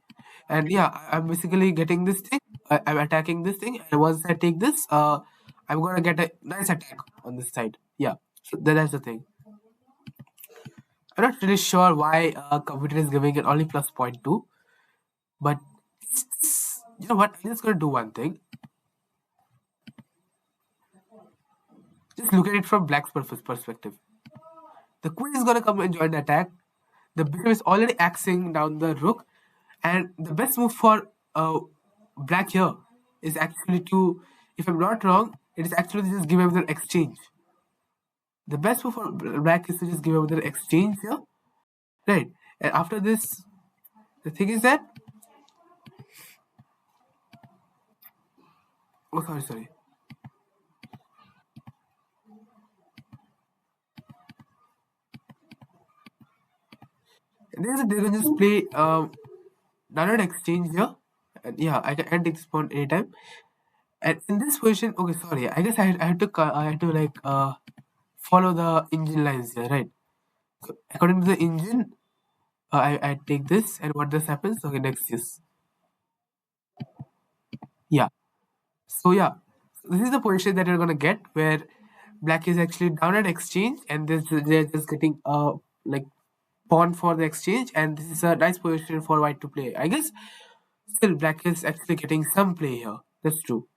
and yeah, I'm basically getting this thing. I'm attacking this thing, and once I take this, I'm gonna get a nice attack on this side. Yeah, so that's the thing. I'm not really sure why computer is giving it only plus 0.2, but you know what? I'm just gonna do one thing. Just look at it from black's perspective. The queen is gonna come and join the attack. The bishop is already axing down the rook, and the best move for black here is actually to, if I'm not wrong, it is actually to just give away the exchange. The best move for black is to just give away the exchange here, right? And after this, the thing is that, oh sorry. They're gonna just play another exchange here. And yeah, I can take this pawn anytime. And in this position, okay, sorry, I guess I had to like follow the engine lines here, right? So according to the engine, I take this, and what this happens? Okay, next is yeah. So yeah, this is the position that you're gonna get where black is actually down at exchange, and they're just getting like pawn for the exchange, and this is a nice position for white to play. I guess still black is actually getting some play here. That's true,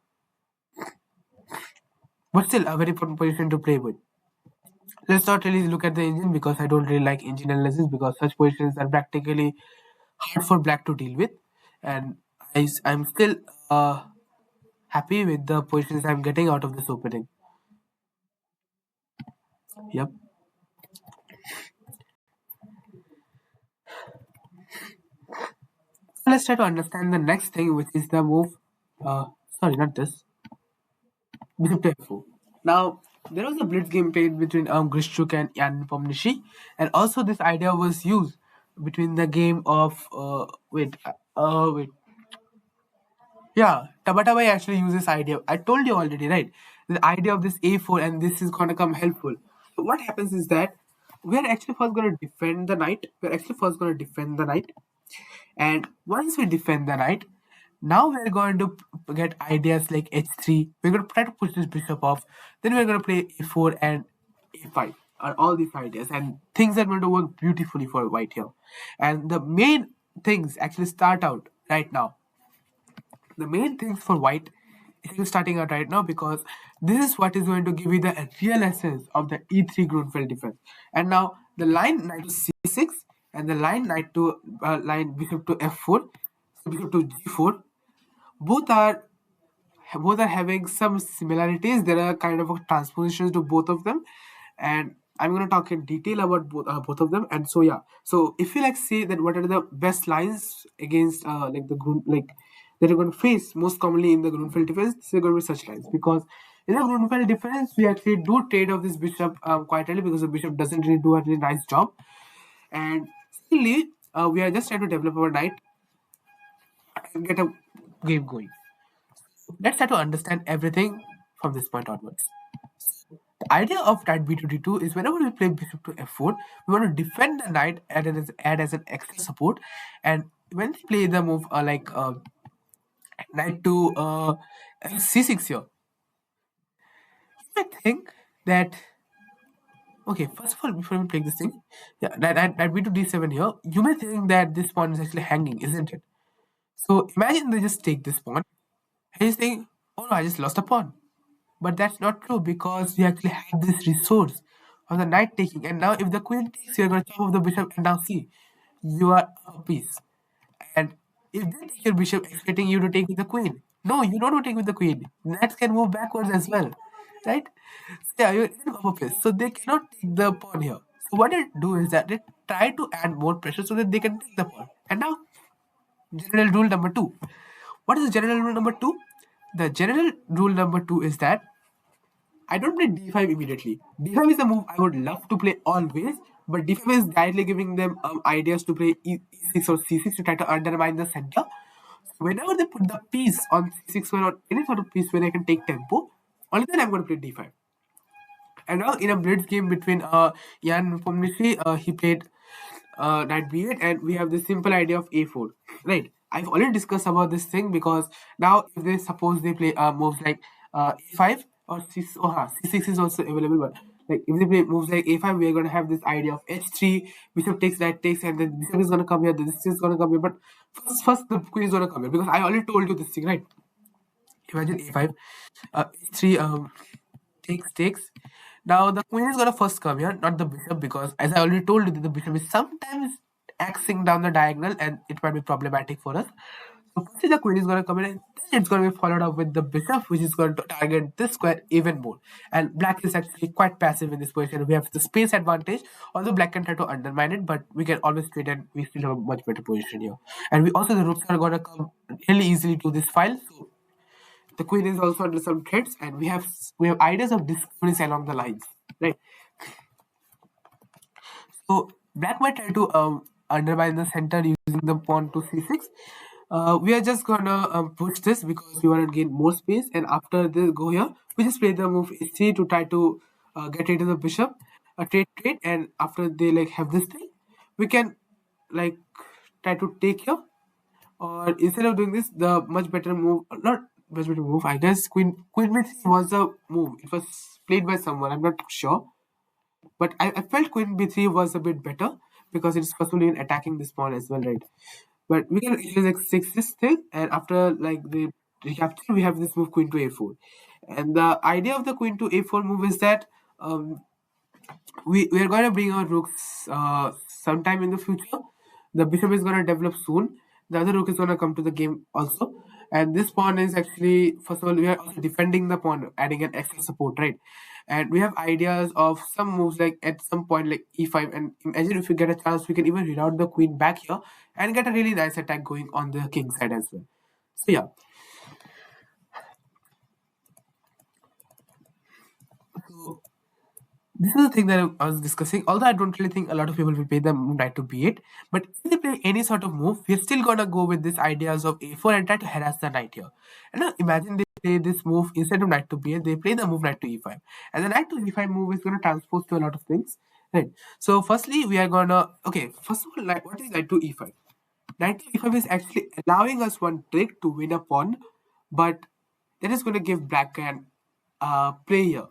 but still a very important position to play with. Let's not really look at the engine because I don't really like engine analysis because such positions are practically hard for black to deal with, and I'm still happy with the positions I'm getting out of this opening. Yep. So let's try to understand the next thing, which is the move. Sorry, not this. Bishop to f4. Now there was a blitz game played between Grishchuk and Jan Pomnishi, and also this idea was used between the game of wait. Yeah, Tabatabai actually uses idea. I told you already, right? The idea of this a4 and this is gonna come helpful. So what happens is that we're actually first gonna defend the knight. We're actually first gonna defend the knight, and once we defend the knight, now we're going to get ideas like h3. We're going to try to push this bishop off. Then we're going to play a4 and a5. Are all these ideas, and things are going to work beautifully for white here. And the main things actually start out right now. The main things for white starting out right now because this is what is going to give you the real essence of the e3 Grunfeld defense. And now the line knight to c6 and the line knight to line bishop to f4, bishop to g4, both are both are having some similarities. There are kind of a transpositions to both of them, and I'm going to talk in detail about both of them. And so yeah, so if you like say that what are the best lines against like that you're going to face most commonly in the Grunfeld defense, these are going to be such lines because in the Grunfeld defense we actually do trade off this bishop quite early because the bishop doesn't really do a really nice job, and secondly we are just trying to develop our knight and get a game going. Let's try to understand everything from this point onwards. The idea of knight b to d2 is whenever we play bishop to f4, we want to defend the knight and add as an extra support. And when we play the move knight to c6 here, you might think that okay, first of all, before we play this thing, yeah, knight b to d7 here, you may think that this pawn is actually hanging, isn't it? So imagine they just take this pawn and you think, oh no, I just lost a pawn. But that's not true because we actually have this resource of the knight taking. And now if the queen takes, you're going to chop off the bishop and now see, you are a piece. And if they take your bishop expecting you to take with the queen, no, you don't want to take with the queen. Knights can move backwards as well, right? So yeah, you're in a piece. So they cannot take the pawn here. So what they do is that they try to add more pressure so that they can take the pawn. And now, general rule number two. What is the general rule number two? The general rule number two is that I don't play d5 immediately. D5 is a move I would love to play always, but d5 is directly giving them ideas to play e6 or c6 to try to undermine the center. Whenever they put the piece on c6 or any sort of piece where I can take tempo, only then I'm going to play d5. And now in a blitz game between Jan Pomnishi, he played knight b8, and we have this simple idea of a4, right? I've already discussed about this thing because now if they suppose they play moves like a5 or c6 is also available, but like if they play moves like a5, we are going to have this idea of h3, bishop takes, knight takes, and then bishop is going to come here, this is going to come here, but first the queen is going to come here because I already told you this thing, right? Imagine a5, h3, takes. Now the queen is gonna first come here, not the bishop, because as I already told you that the bishop is sometimes axing down the diagonal and it might be problematic for us. So firstly the queen is gonna come in and then it's gonna be followed up with the bishop, which is going to target this square even more. And black is actually quite passive in this position. We have the space advantage, although black can try to undermine it, but we can always trade and we still have a much better position here. And we also the rooks are gonna come really easily to this file. So the queen is also under some threats, and we have ideas of discoveries along the lines, right? So black might try to undermine the center using the pawn to c6. We are just gonna push this because we want to gain more space, and after this go here, we just play the move h3 to try to get rid of the bishop, trade, and after they like have this thing, we can like try to take here, or instead of doing this, the much better move, not much better move, I guess queen b3 was a move. It was played by someone, I'm not sure, but I felt queen b3 was a bit better because it's possibly in attacking this pawn as well, right? But we can use like six this thing, and after like the recapture, we have this move queen to a4, and the idea of the queen to a4 move is that we are going to bring our rooks sometime in the future. The bishop is going to develop soon. The other rook is going to come to the game also. And this pawn is actually, first of all, we are also defending the pawn, adding an extra support, right? And we have ideas of some moves like at some point like e5. And imagine if we get a chance, we can even reroute the queen back here and get a really nice attack going on the king side as well. So yeah. So this is the thing that I was discussing. Although I don't really think a lot of people will play the move knight to b8, but if they play any sort of move, we're still gonna go with this ideas of a4 and try to harass the knight here. And now imagine they play this move instead of knight to b8, they play the move knight to e5, and the knight to e5 move is gonna transpose to a lot of things, right? So firstly, we are gonna first of all, what is knight to e5? Knight to e5 is actually allowing us one trick to win a pawn, but that is gonna give black an play here,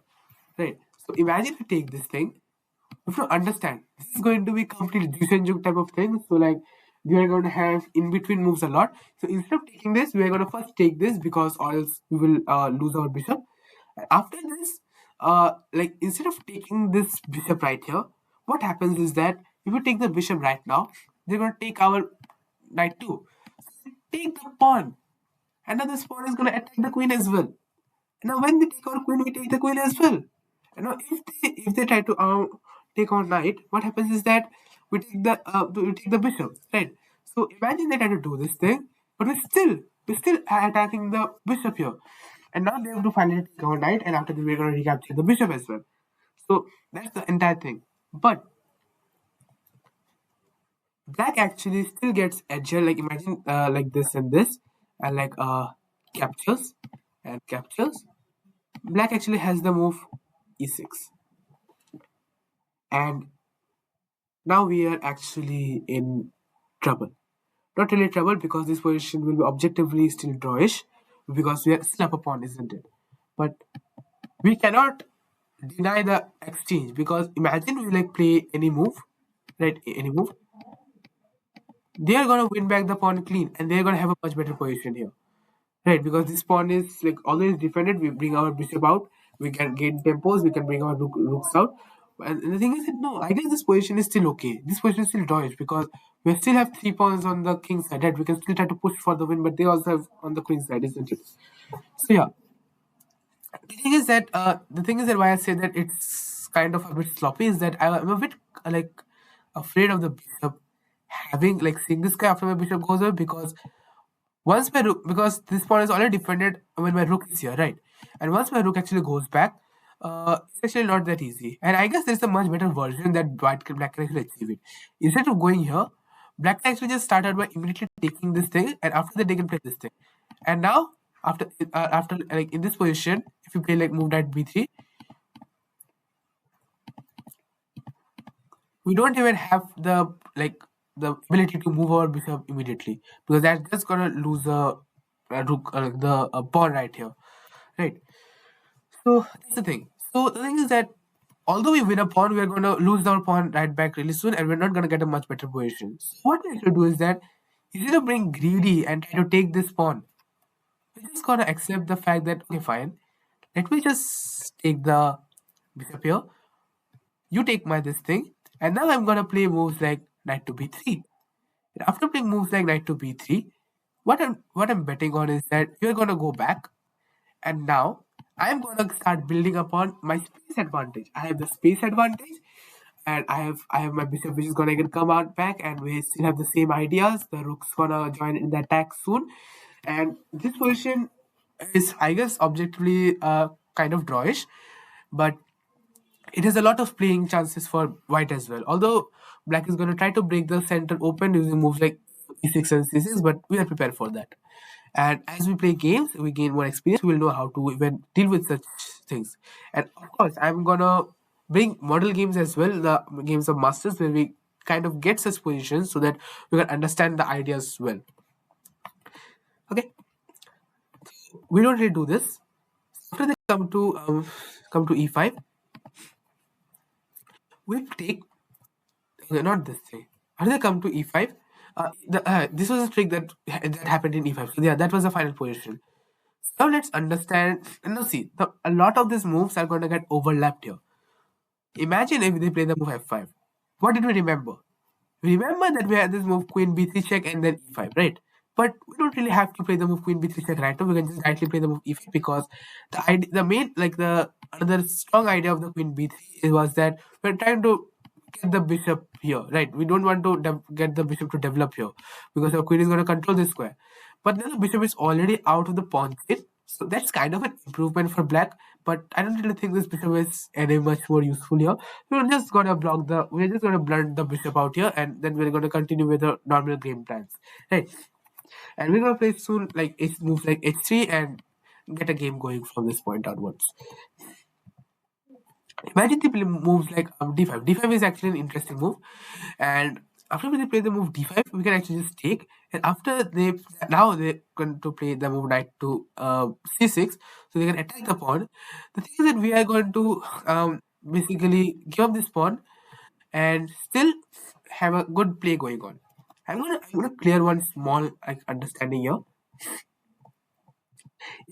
right? So imagine you take this thing. You have to understand this is going to be completely Juice and Juke type of thing. So like we are going to have in between moves a lot. So instead of taking this, we are going to first take this because or else we will lose our bishop. After this, like instead of taking this bishop right here, what happens is that if we take the bishop right now, they're going to take our knight too. Take the pawn, and now this pawn is going to attack the queen as well. Now, when they take our queen, we take the queen as well. You know, if they try to take our knight, what happens is that we take the bishop, right? So imagine they try to do this thing, but we're still attacking the bishop here, and now they have to finally take our knight, and after that we're going to recapture the bishop as well. So that's the entire thing. But black actually still gets edger. Like imagine like this and this, and like captures and captures. Black actually has the move e6, and now we are actually in trouble. Not really trouble because this position will be objectively still drawish because we are still up a pawn, isn't it? But we cannot deny the exchange because imagine we like play any move, right? Any move, they are gonna win back the pawn clean, and they're gonna have a much better position here. Right, because this pawn is like always defended. We bring our bishop out. We can gain tempos. We can bring our rooks out. And the thing is that no, I guess this position is still okay. This position is still dodged because we still have 3 pawns on the king side. Right, we can still try to push for the win, but they also have on the queen side, isn't it? So yeah, the thing is that why I say that it's kind of a bit sloppy is that I'm a bit like afraid of the bishop having like seeing this guy after my bishop goes away because once my rook, because this pawn is already defended when my rook is here, right? And once my rook actually goes back, it's actually not that easy. And I guess there's a much better version that black can actually achieve it. Instead of going here, black can actually just start out by immediately taking this thing, and after that they can play this thing. And now, after like in this position, if you play like move knight b3, we don't even have the like the ability to move our bishop immediately because that's just gonna lose a rook, the pawn right here, right? So that's the thing. So the thing is that although we win a pawn, we are going to lose our pawn right back really soon, and we're not going to get a much better position. So what we should do is that instead of being greedy and try to take this pawn, we're just going to accept the fact that okay, fine, let me just take the bishop here. You take my this thing, and now I'm going to play moves like knight to b3. And after playing moves like knight to b3, what I'm betting on is that you're going to go back. And now I'm gonna start building upon my space advantage. I have the space advantage, and I have my bishop which is gonna get come out back, and we still have the same ideas. The rook's gonna join in the attack soon, and this position is, I guess, objectively kind of drawish, but it has a lot of playing chances for white as well. Although black is gonna try to break the center open using moves like e6 and c6, but we are prepared for that. And as we play games, we gain more experience. We will know how to even deal with such things. And of course, I'm gonna bring model games as well, the games of masters, where we kind of get such positions so that we can understand the ideas well. Okay, we don't really do this. After they come to e5, we take not this thing. After they come to e5, this was a trick that happened in e5. So yeah, that was the final position. Now let's understand. Now see, a lot of these moves are going to get overlapped here. Imagine if they play the move f5. What did we remember? We remember that we had this move queen b3 check and then e5, right? But we don't really have to play the move queen b3 check right now. We can just directly play the move e5 because the main like the another strong idea of the queen b3 was that we're trying to get the bishop here, right? We don't want to get the bishop to develop here because our queen is going to control this square. But then the bishop is already out of the pawn state, so that's kind of an improvement for black. But I don't really think this bishop is any much more useful here. We're just gonna blunt the bishop out here, and then we're gonna continue with the normal game plans, right? And we're gonna play soon like moves like h3 and get a game going from this point onwards. Imagine they play moves like d5. D5 is actually an interesting move, and after they play the move d5, we can actually just take. And after they're going to play the move knight to c6, so they can attack the pawn. The thing is that we are going to basically give up this pawn and still have a good play going on. I'm gonna clear one small like understanding here.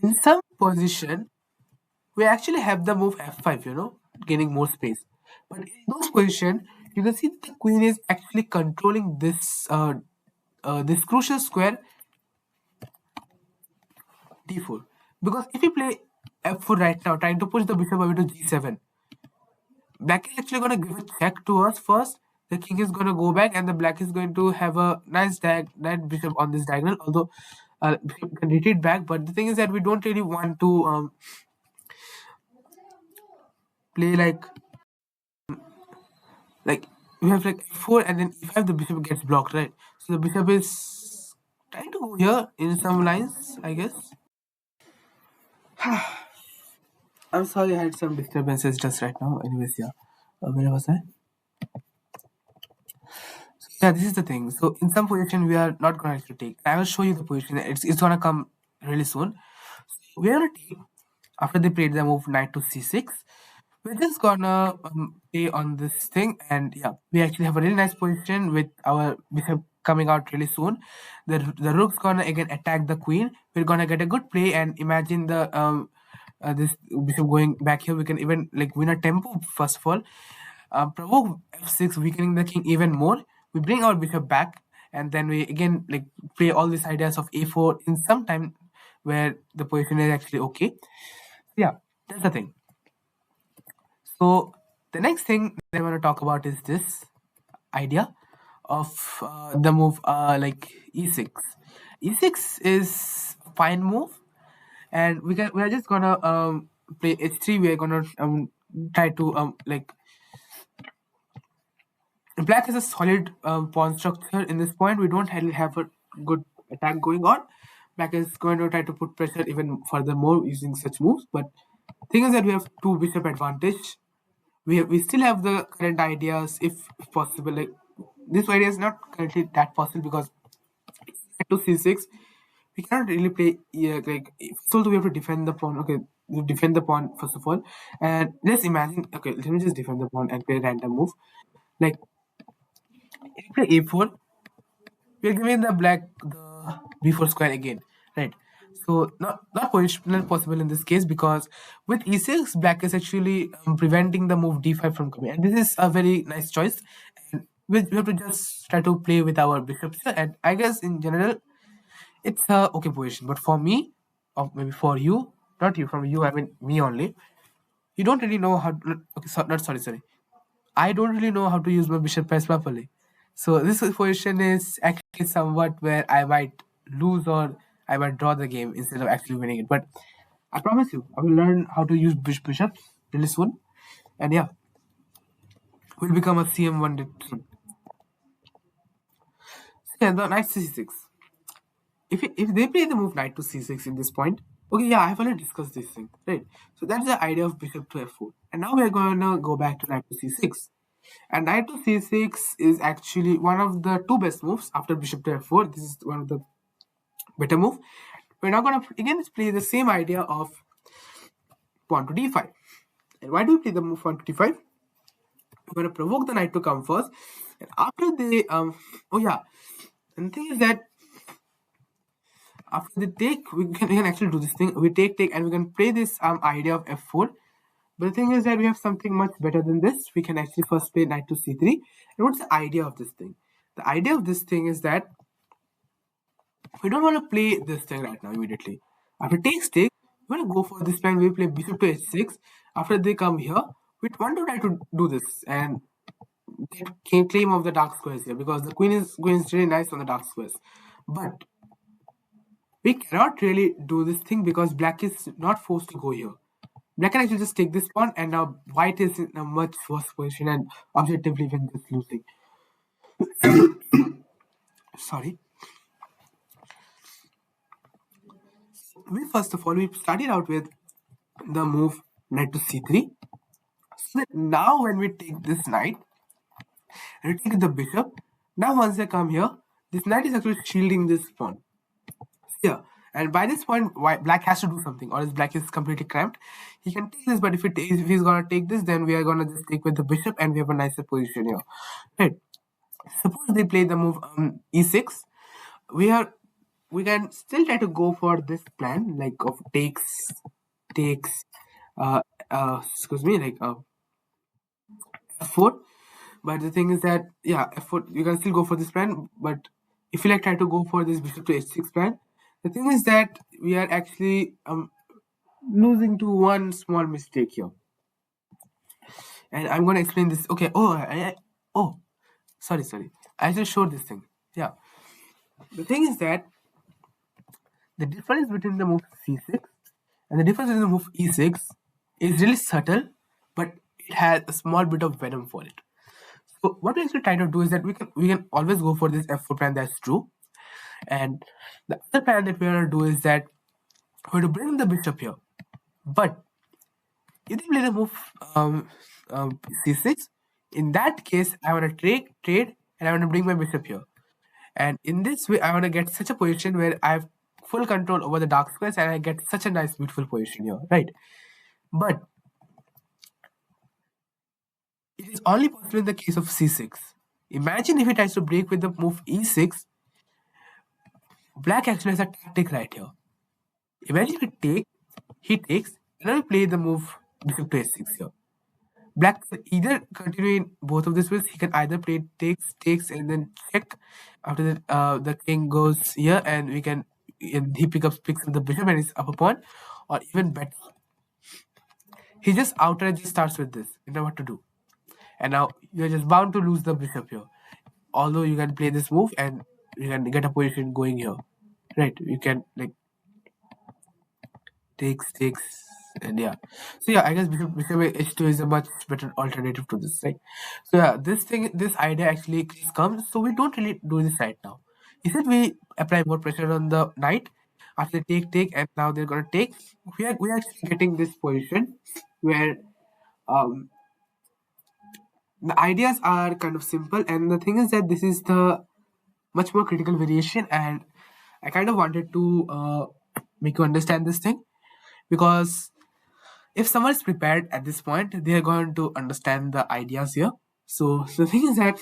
In some position, we actually have the move f5, gaining more space. But in those position, you can see the queen is actually controlling this crucial square d4. Because if you play f4 right now, trying to push the bishop away to g7, black is actually going to give a check to us first. The king is going to go back, and the black is going to have a nice nice bishop on this diagonal. Although bishop can retreat back, but the thing is that we don't really want to play like we have like f4 and then e5. The bishop gets blocked, right? So the bishop is trying to go here in some lines, I guess. I'm sorry, I had some disturbances just right now. Anyways, yeah. Where was I? Yeah, this is the thing. So in some position we are not going to take. I will show you the position. It's gonna come really soon. We are gonna take after they played the move knight to c6. We're just gonna play on this thing, and yeah, we actually have a really nice position with our bishop coming out really soon. The rook's gonna again attack the queen. We're gonna get a good play, and imagine this bishop going back here. We can even like win a tempo first of all. Provoke f6, weakening the king even more. We bring our bishop back, and then we again like play all these ideas of a4 in some time where the position is actually okay. Yeah, that's the thing. So the next thing that I want to talk about is this idea of the move like e6. E6 is a fine move, and we are just gonna play h3. We are gonna try to like black has a solid pawn structure in this point. We don't really have a good attack going on. Black is going to try to put pressure even furthermore using such moves. But thing is that we have two bishop advantage. We still have the current ideas if possible. Like this idea is not currently that possible because to c6 we cannot really play like so we have to defend the pawn. Okay, we defend the pawn first of all, and let's imagine. Okay, let me just defend the pawn and play a random move. Like if you play a4, we're giving the black the b4 square again, right? So not possible in this case because with e6, black is actually preventing the move d5 from coming, and this is a very nice choice. And we have to just try to play with our bishops here, and I guess in general it's a okay position. But for me, or maybe for you, not you, from you, I mean me only. You don't really know how. Okay, not sorry. I don't really know how to use my bishop pairs properly. So this position is actually somewhat where I might lose or I might draw the game instead of actually winning it. But I promise you, I will learn how to use bishops really soon. And yeah, we'll become a CM1 soon. So yeah, the knight c6. If they play the move knight to c6 in this point, okay, yeah, I've already discussed this thing, right? So that's the idea of bishop to f4. And now we're going to go back to knight to c6. And knight to c6 is actually one of the two best moves after bishop to f4. This is one of the better move. We're now going to again play the same idea of pawn to d5. And why do we play the move pawn to d5? We're going to provoke the knight to come first. And after they oh yeah, and the thing is that after they take, we can actually do this thing. We take and we can play this idea of f4. But the thing is that we have something much better than this. We can actually first play knight to c3. And what's the idea of this thing? The idea of this thing is that we don't want to play this thing right now immediately. After takes, we want to go for this plan. We play bishop to h6. After they come here, we want to try to do this and get claim of the dark squares here because the queen is really nice on the dark squares. But we cannot really do this thing because black is not forced to go here. Black can actually just take this pawn, and now white is in a much worse position and objectively win this losing. Sorry. First of all, we started out with the move knight to c3. So that now when we take this knight, and we take the bishop, now once they come here, this knight is actually shielding this pawn. Here. And by this point, black has to do something, or else black is completely cramped. He can take this, but if he's gonna take this, then we are gonna just take with the bishop, and we have a nicer position here. Right. Suppose they play the move e6, we are we can still try to go for this plan like of takes uh excuse me, like f4. But the thing is that, yeah, f4, you can still go for this plan. But if you like try to go for this bishop to h6 plan, the thing is that we are actually losing to one small mistake here. And I'm going to explain this. Okay. Oh, sorry, I just showed this thing. Yeah, the thing is that the difference between the move c6 and the difference in the move e6 is really subtle, but it has a small bit of venom for it. So what we actually try to do is that we can always go for this f4 plan, that's true. And the other plan that we're gonna do is that we're going to bring the bishop here. But if they play the move c6, in that case I want to trade and I want to bring my bishop here. And in this way I want to get such a position where I have full control over the dark squares and I get such a nice beautiful position here, right? But it is only possible in the case of c6. Imagine if he tries to break with the move e6. Black actually has a tactic right here. Imagine he takes, and I will play the move bishop to h6 here. Black can either continue in both of these ways. He can either play takes, and then check. After that, the king goes here, and he picks up the bishop and is up a pawn, or even better, he just outright just starts with this. You know what to do, and now you're just bound to lose the bishop here. Although you can play this move and you can get a position going here, right? You can like takes, and yeah. So yeah, I guess bishop h2 is a much better alternative to this, right? So yeah, this idea actually comes. So we don't really do this right now. Instead, we apply more pressure on the knight after they take, and now they're gonna take. We are actually getting this position where um the ideas are kind of simple, and the thing is that this is the much more critical variation, and I kind of wanted to make you understand this thing, because if someone is prepared at this point, they are going to understand the ideas here. So the thing is that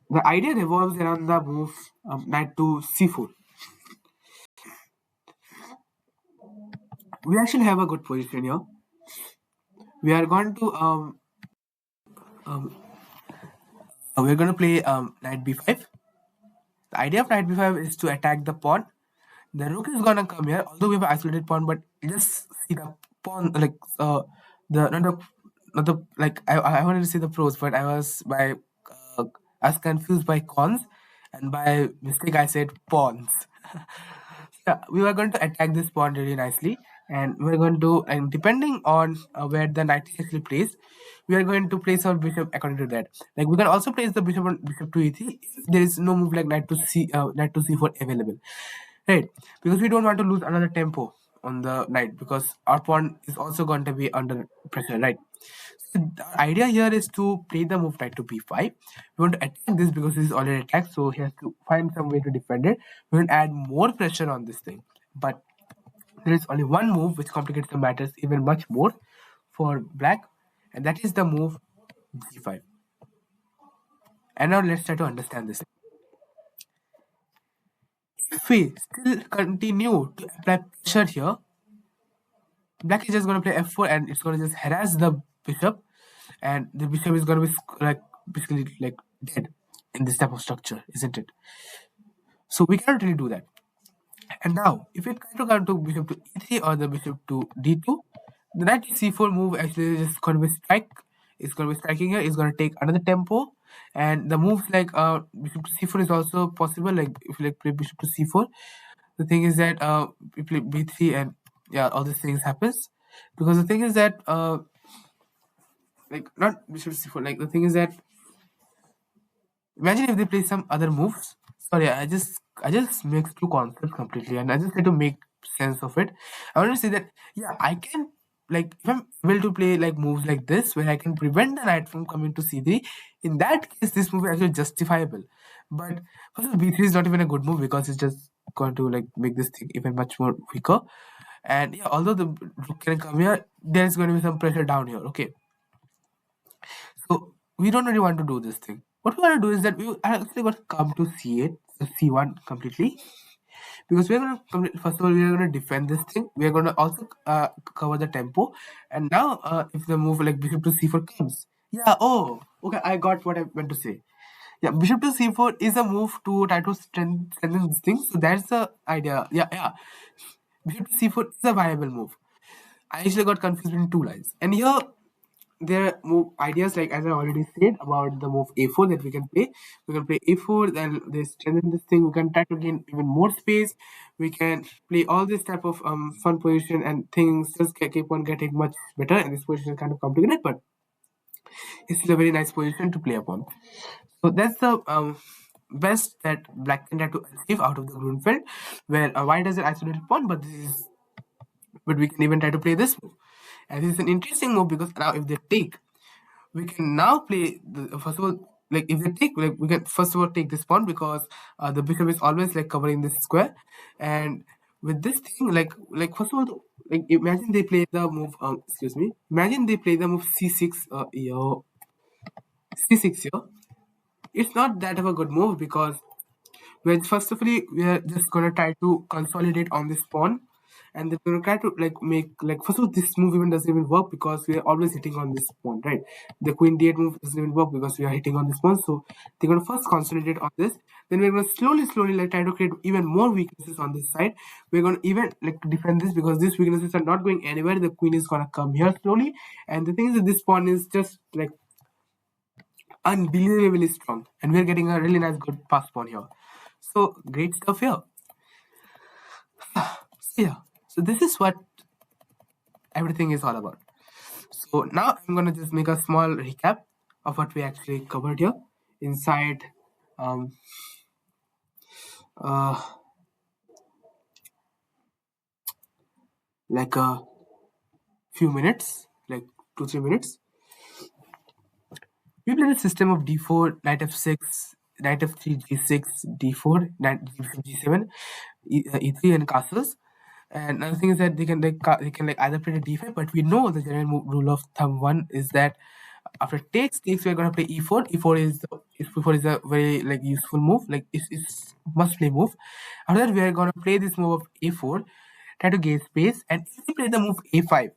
the idea revolves around the move knight to c4. We actually have a good position here. We are going to um, we're going to play knight b5. The idea of knight b5 is to attack the pawn. The rook is gonna come here, although we have an isolated pawn, but just see the pawn, like the not the like I wanted to say the pros, but I was confused by cons, and by mistake I said pawns. Yeah, we were going to attack this pawn really nicely, and we're going to, and depending on where the knight is actually placed, we are going to place our bishop according to that. Like we can also place the bishop on bishop to e3 if there is no move like knight to c4 available, right? Because we don't want to lose another tempo on the knight, because our pawn is also going to be under pressure, right? So the idea here is to play the move knight to b5. We want to attack this because this is already attacked, so he has to find some way to defend it. We will add more pressure on this thing, but there is only one move which complicates the matters even much more for black, and that is the move g5. And now let's try to understand this. If we still continue to apply pressure here, black is just going to play f4 and it's going to just harass the bishop, and the bishop is going to be like basically like dead in this type of structure, isn't it? So we cannot really do that. And now, if we try to go to bishop to e3 or the bishop to d2, the knight to c4 move actually is just going to be strike. It's going to be striking here. It's going to take another tempo, and the moves like bishop to c4 is also possible. Like if you like play bishop to c4, the thing is that we play b3, and yeah, all these things happens, because the thing is that like not bishop to c4. Like the thing is that imagine if they play some other moves. Sorry, I just mixed two concepts completely, and I just try to make sense of it. I want to say that yeah, I can, like if I'm able to play like moves like this where I can prevent the knight from coming to c3. In that case, this move is actually justifiable. But also b3 is not even a good move because it's just going to like make this thing even much more weaker. And yeah, although the rook can come here, there's going to be some pressure down here. Okay, so we don't really want to do this thing. What we want to do is that we are actually going to come to C8, C1 completely, because we're going to first of all we're going to defend this thing. We're going to also cover the tempo, and now if the move like bishop to C4 comes, yeah. Oh, okay. I got what I meant to say. Yeah, bishop to C4 is a move to try to strengthen this thing. So that's the idea. Yeah, yeah. Bishop to C4 is a viable move. I actually got confused between two lines, and here there are move ideas like as I already said about the move a4 that we can play. We can play a4, then they strengthen this thing. We can try to gain even more space. We can play all this type of fun position and things just keep on getting much better. And this position is kind of complicated, but it's still a very nice position to play upon. So that's the best that black can try to achieve out of the Grunfeld, where white has an isolated pawn, but we can even try to play this move. And this is an interesting move because now if they take, we can now play the first of all, like if they take, like we can first of all take this pawn because the bishop is always like covering this square, and with this thing like first of all, like imagine they play the move excuse me, imagine they play the move c6 here, c6 here. It's not that of a good move because well, first of all, we are just gonna try to consolidate on this pawn, and then we're gonna try to like make like first of all, this move even doesn't even work because we are always hitting on this pawn, right? The queen d8 move doesn't even work because we are hitting on this pawn. So they're gonna first consolidate on this, then we're gonna slowly like try to create even more weaknesses on this side. We're gonna even like defend this because these weaknesses are not going anywhere. The queen is gonna come here slowly, and the thing is that this pawn is just like unbelievably strong, and we're getting a really nice good pass pawn here. So great stuff here. So yeah, so this is what everything is all about. So now I'm gonna just make a small recap of what we actually covered here inside um uh like a few minutes, like 2-3 minutes. We played a system of d4, knight f6, knight f3, g6, d4, knight g7, e3, and castles. And another thing is that they can like either play the d5, but we know the general rule of thumb one is that after takes we're gonna play e4. E4 is a very like useful move, like it's must play move. After that we are gonna play this move of a4, try to gain space, and if we play the move a5,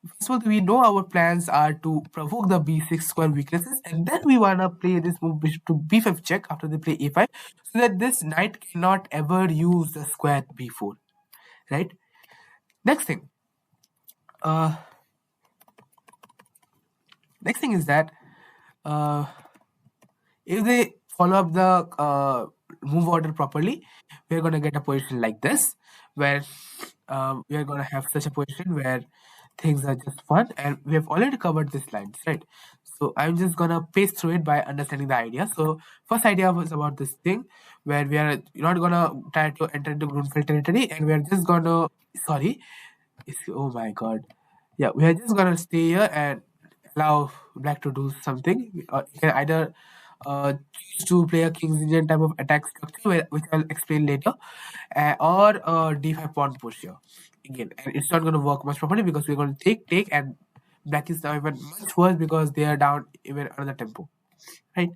first of all we know our plans are to provoke the b6 square weaknesses, and then we wanna play this move bishop to b5 check after they play a5, so that this knight cannot ever use the square b4, right? Next thing, uh, next thing is that uh, if they follow up the move order properly, we're gonna get a position like this, where we are gonna have such a position where things are just fun, and we have already covered these lines, right? So I'm just gonna pace through it by understanding the idea. So first idea was about this thing where we are not gonna try to enter into Grunfeld territory, and we are just gonna sorry, oh my god. Yeah, we are just gonna stay here and allow black to do something. You can either choose to play a King's Indian type of attack structure, which I'll explain later, or d5 pawn push here. Again, and it's not gonna work much properly because we're gonna take, and black is now even much worse because they are down even another tempo, right?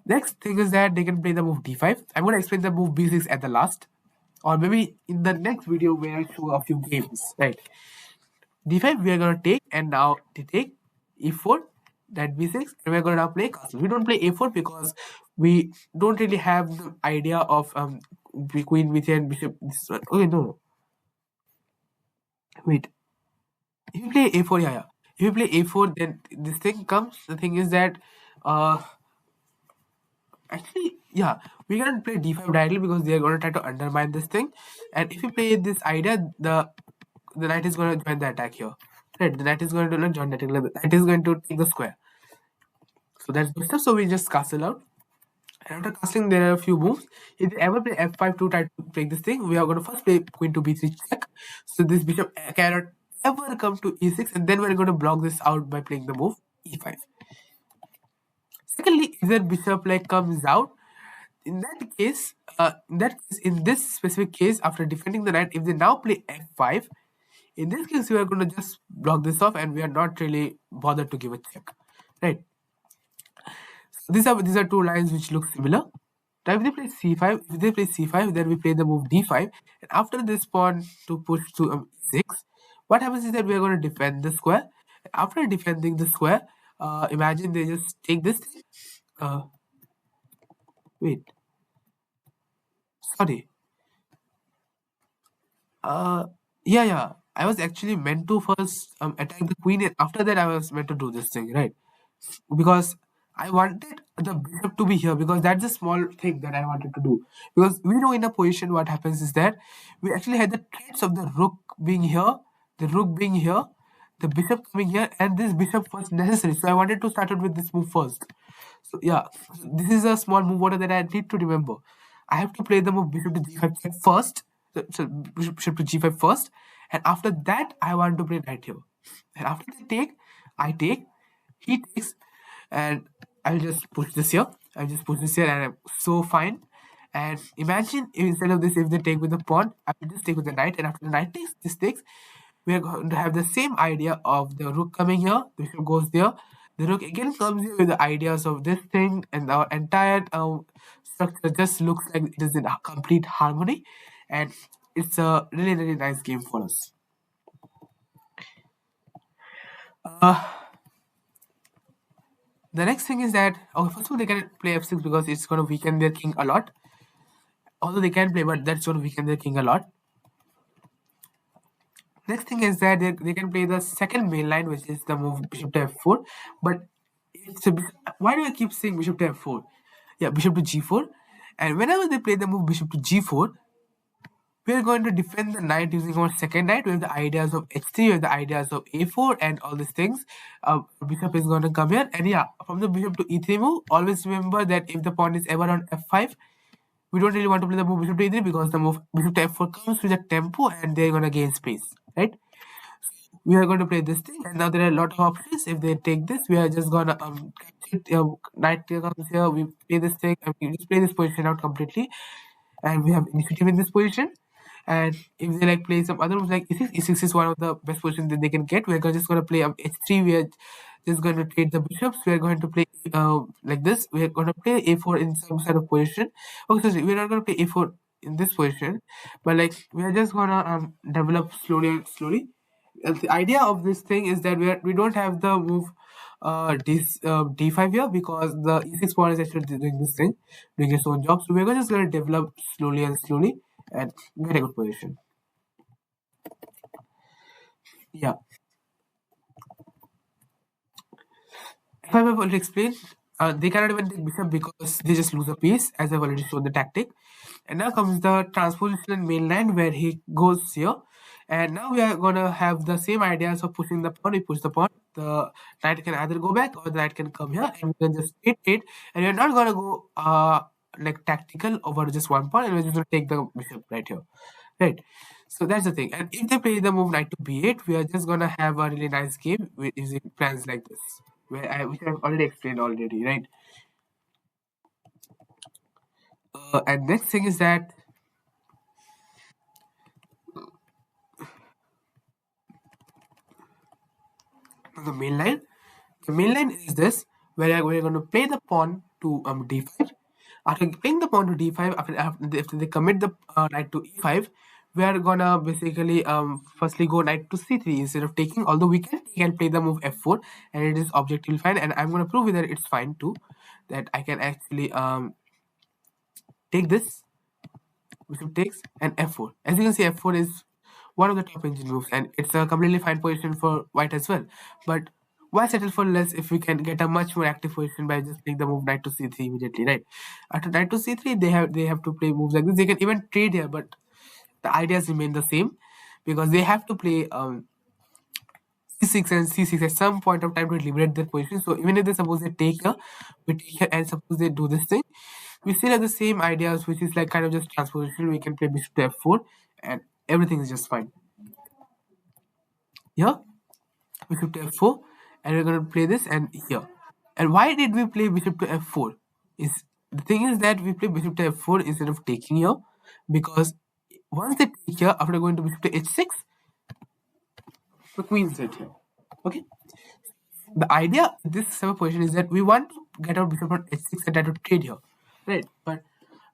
Next thing is that they can play the move d5. I'm gonna explain the move b6 at the last, or maybe in the next video where I show a few games, right? D5 we are gonna take, and now they take E4, that B6, and we're gonna now play castle. We don't play A4 because we don't really have the idea of queen with and bishop. This one. Okay, no. Wait. If you play A4, yeah. If you play A4, then this thing comes. The thing is that uh actually, yeah, we can't play D5 directly because they are gonna try to undermine this thing. And if you play this idea, the knight is gonna join the attack here. Right, the knight is going to not join the attack, the knight is going to take the square. So that's good stuff. So we just castle out. And after castling, there are a few moves. If you ever play f5 to try to break this thing, we are going to first play queen to b3 check. So this bishop cannot ever come to e6, and then we're going to block this out by playing the move e5. Secondly, if that bishop like comes out, in this specific case, after defending the knight, if they now play f5, in this case we are going to just block this off, and we are not really bothered to give a check, right? These are two lines which look similar. Now if they play c5, then we play the move d5, and after this pawn to push to e6, what happens is that we are going to defend the square. After defending the square, imagine they just take this thing. Wait, sorry. Uh, yeah. I was actually meant to first attack the queen, and after that I was meant to do this thing, right? Because I wanted the bishop to be here, because that's a small thing that I wanted to do. Because we know in a position what happens is that we actually had the traits of the rook being here, the rook being here, the bishop coming here, and this bishop was necessary. So I wanted to start out with this move first. So yeah, this is a small move order that I need to remember. I have to play the move bishop to g5 first. So bishop to g5 first, and after that I want to play knight here. And after they take, I take, he takes, and I'll just push this here. I'll just push this here, and I'm so fine. And imagine if instead of this, if they take with the pawn, I will just take with the knight, and after the knight takes, this takes, we are going to have the same idea of the rook coming here, the bishop goes there, the rook again comes here with the ideas of this thing, and our entire structure just looks like it is in a complete harmony, and it's a really nice game for us. Uh, the next thing is that, okay, first of all, they can play f6 because it's going to weaken their king a lot. Although they can play, but that's going to weaken their king a lot. Next thing is that they can play the second main line, which is the move bishop to f4. But it's a, why do I keep saying bishop to f4? Yeah, bishop to g4. And whenever they play the move bishop to g4, we are going to defend the knight using our second knight. We have the ideas of h3, we have the ideas of a4, and all these things. Bishop is going to come here, and yeah, from the bishop to e3 move, always remember that if the pawn is ever on f5, we don't really want to play the move bishop to e3, because the move bishop to f4 comes with a tempo, and they're going to gain space, right? We are going to play this thing, and now there are a lot of options. If they take this, we are just gonna knight comes here, we play this thing, and we just play this position out completely, and we have initiative in this position. And if they like play some other moves like e6 is one of the best positions that they can get. We're just going to play h3. We are just going to trade the bishops. We are going to play like this. We are going to play a4 in some sort of position. Okay, so we're not going to play a4 in this position, but like we are just going to develop slowly. And the idea of this thing is that we don't have the move d5 here, because the e6 pawn is actually doing this thing, doing its own job. So we're just going to develop slowly and get a good position. Yeah. If I've already explained, they cannot even take bishop because they just lose a piece, as I've already shown the tactic. And now comes the transposition mainland, where he goes here. And now we are gonna have the same ideas of pushing the pawn. We push the pawn. The knight can either go back, or the knight can come here, and we can just it. And we're not gonna go like tactical over just one pawn, and we're just gonna take the bishop right here, right? So that's the thing. And if they play the move knight to b8, we are just gonna have a really nice game with using plans like this, which I've already explained already, right? And next thing is that the main line. The main line is this, where we're going to play the pawn to d5. After playing the pawn to d5, after they commit the knight to e5, we are gonna basically firstly go knight to c3 instead of taking. Although we can play the move f4, and it is objectively fine, and I'm gonna prove that it's fine too, that I can actually take this, bishop takes, and f4. As you can see, f4 is one of the top engine moves, and it's a completely fine position for white as well. But why settle for less if we can get a much more active position by just playing the move knight to c3 immediately, right? After knight to c3, they have to play moves like this. They can even trade here, but the ideas remain the same, because they have to play c6 and c6 at some point of time to liberate their position. So even if they suppose they take here, we take here, and suppose they do this thing, we still have the same ideas, which is like kind of just transposition. We can play bishop to f4, and everything is just fine. Here, bishop to f4, and we're going to play this, and here. And why did we play bishop to f4? Is the thing is that we play bishop to f4 instead of taking here, because once they take here, after going to bishop to h6, the queen's right here. Okay. The idea of this server position is that we want to get our bishop on h6 and try to trade here, right? But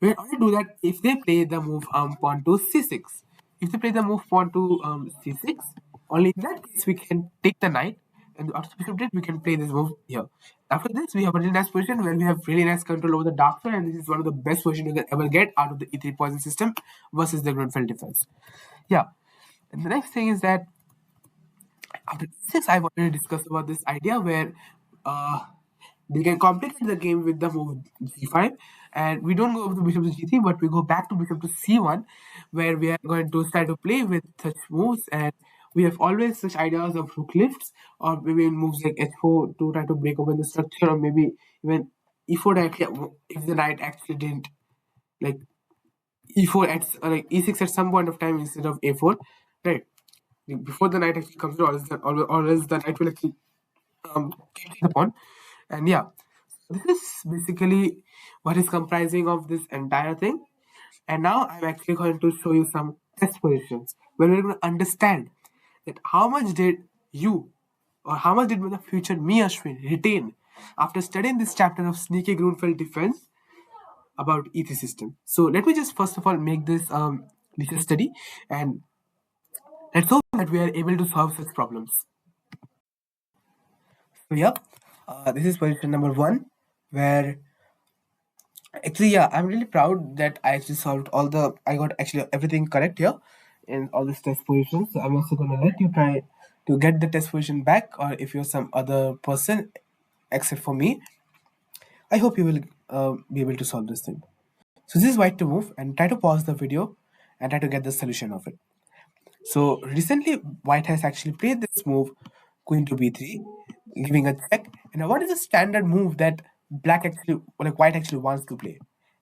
we can only do that if they play the move pawn to c6. If they play the move pawn to c6, only in that case we can take the knight, and after bishop trade we can play this move here. After this, we have a really nice position where we have really nice control over the dark side, and this is one of the best positions you can ever get out of the e3 poison system versus the Grunfeld defense. Yeah. And the next thing is that after this, I've already discussed about this idea where uh, they can complicate the game with the move g5, and we don't go over to bishop to g3, but we go back to bishop to c1, where we are going to start to play with such moves, and we have always such ideas of rook lifts, or maybe moves like h4 to try to break open the structure, or maybe even e4 actually, if the knight actually didn't like e4 at like e6 at some point of time instead of a4, right? Before the knight actually comes to, or else the knight will actually get the pawn. And yeah, this is basically what is comprising of this entire thing. And now I'm actually going to show you some test positions where we're going to understand that how much did you, or how much did the future me Ashwin retain after studying this chapter of Sneaky Grunfeld defense about E3 system. So let me just first of all make this little study, and let's hope that we are able to solve such problems. So yeah, this is position number one, where actually yeah, I'm really proud that I actually solved all the. I got actually everything correct here in all these test positions. So I'm also gonna let you try to get the test position back, or if you're some other person except for me, I hope you will be able to solve this thing. So this is white to move, and try to pause the video and try to get the solution of it. So recently, white has actually played this move, queen to b3, giving a check. And now what is the standard move that black actually, or like white actually wants to play,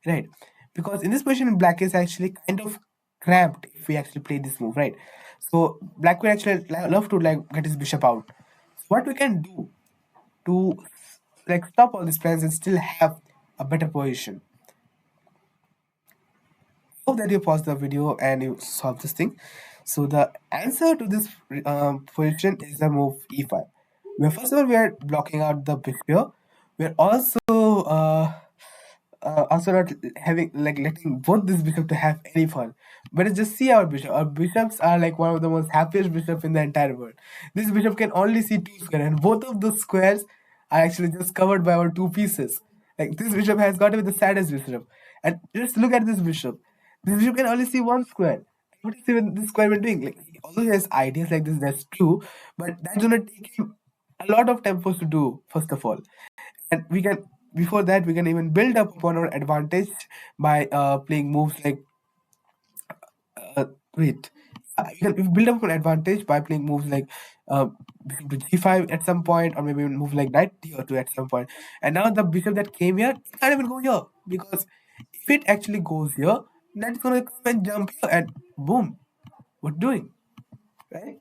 right? Because in this position, black is actually kind of cramped if we actually play this move, right? So black will actually love to like get his bishop out. So what we can do to like stop all these plans and still have a better position. Hope that you pause the video and you solve this thing. So the answer to this position is the move e5. Where first of all we are blocking out the bishop here. We're also not having like letting both this bishop to have any fun. But it's just see our bishop. Our bishops are like one of the most happiest bishops in the entire world. This bishop can only see two squares, and both of those squares are actually just covered by our two pieces. Like this bishop has got to be the saddest bishop. And just look at this bishop. This bishop can only see one square. What is even this square been doing? Like although he has ideas like this, that's true, but that's gonna take him a lot of tempos to do, first of all. And we can before that we can even build up upon our advantage by playing moves like uh, wait we can build up an advantage by playing moves like uh, bishop to g5 at some point, or maybe even move like knight d2 at some point. And now the bishop that came here can't even go here, because if it actually goes here, then it's gonna come and jump here, and boom, we're doing, right?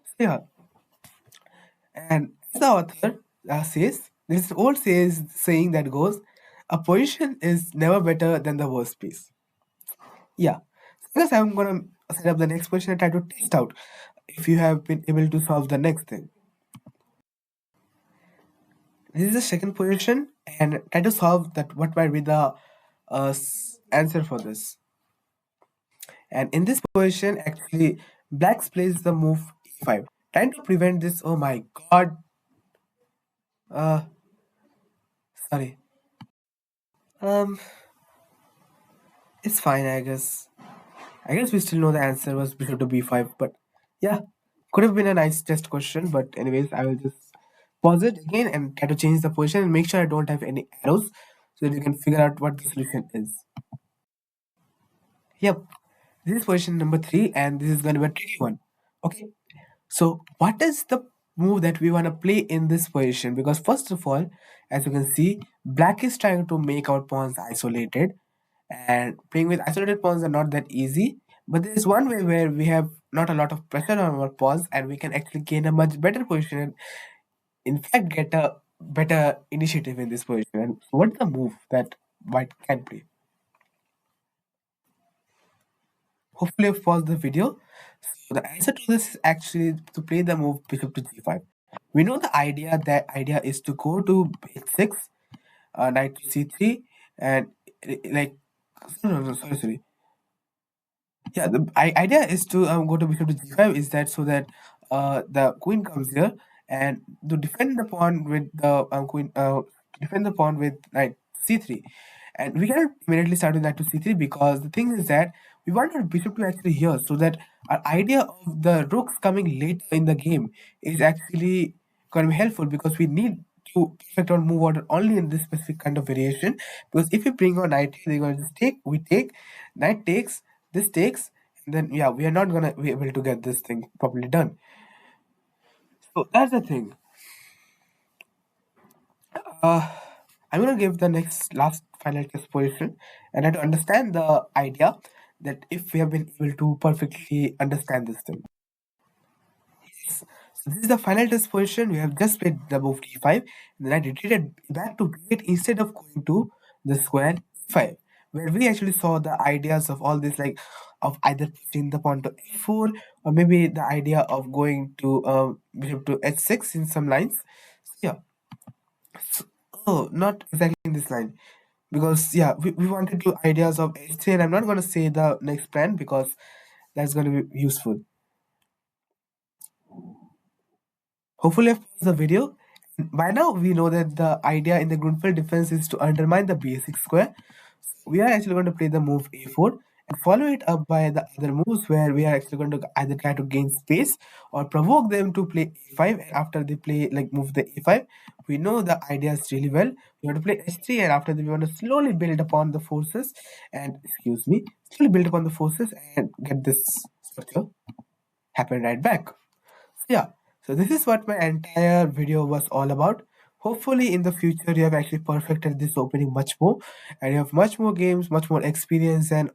So yeah, and as the author says, this old saying that goes, a position is never better than the worst piece. Yeah. So guys, I'm gonna set up the next question and try to test out if you have been able to solve the next thing. This is the second position, and try to solve that what might be the answer for this. And in this position, actually, blacks plays the move e5, trying to prevent this. Oh my god. Uh, sorry. Um, it's fine, I guess. I guess we still know the answer was bishop to b5, but yeah, could have been a nice test question. But anyways, I will just pause it again and try to change the position and make sure I don't have any arrows so that you can figure out what the solution is. Yep, this is position number 3, and this is going to be a tricky one. Okay, so what is the move that we want to play in this position? Because first of all, as you can see, black is trying to make our pawns isolated, and playing with isolated pawns are not that easy. But there is one way where we have not a lot of pressure on our pawns, and we can actually gain a much better position, and in fact get a better initiative in this position. And what's the move that white can play? Hopefully, I've paused the video. So the answer to this is actually to play the move bishop to g5. We know the idea. That idea is to go to h6, knight to c3, and like no, sorry, sorry. Yeah, the idea is to go to bishop to g5. Is that so that the queen comes here and to defend the pawn with the queen, defend the pawn with knight c3, and we cannot immediately start with knight to c3 because the thing is that we want our bishop to actually here, so that our idea of the rooks coming later in the game is actually going to be helpful, because we need to perfect our move order only in this specific kind of variation. Because if we bring our knight here, they're going to just take, we take, knight takes, this takes, and then yeah, we are not gonna be able to get this thing properly done. So that's the thing. uh I'm gonna give the next last final test position, and I to understand the idea that if we have been able to perfectly understand this thing. So this is the final test position. We have just played the move d5, and then I retreated back to b8 instead of going to the square 5, where we actually saw the ideas of all this, like of either pushing the pawn to f4, or maybe the idea of going to bishop to h6 in some lines. So yeah, so, oh, not exactly in this line, because yeah, we wanted to ideas of h3, and I'm not going to say the next plan because that's going to be useful. Hopefully, I've paused the video. By now, we know that the idea in the Grunfeld defense is to undermine the basic square. We are actually going to play the move a4 and follow it up by the other moves, where we are actually going to either try to gain space or provoke them to play a5. And after they play, like move the a5, we know the ideas really well. We want to play h3, and after that, we want to slowly build upon the forces and, excuse me, slowly build upon the forces and get this structure happen right back. Yeah, so this is what my entire video was all about. Hopefully in the future you have actually perfected this opening much more, and you have much more games, much more experience, and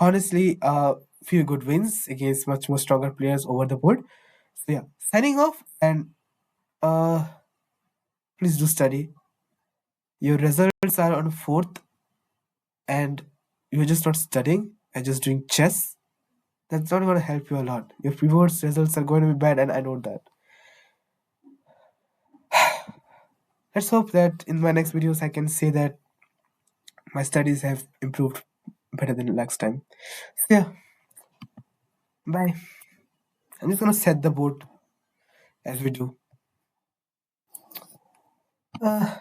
honestly a few good wins against much more stronger players over the board. So yeah, signing off, and uh please do study. Your results are on 4th, and you're just not studying and just doing chess. That's not going to help you a lot. Your rewards results are going to be bad, and I know that. Let's hope that in my next videos I can say that my studies have improved better than last time. So yeah, bye. I'm just gonna set the board as we do. I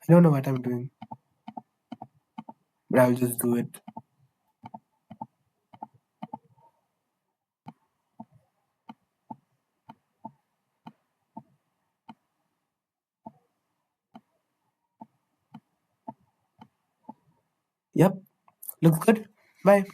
don't know what I'm doing, but I'll just do it. Yep, looks good. Bye.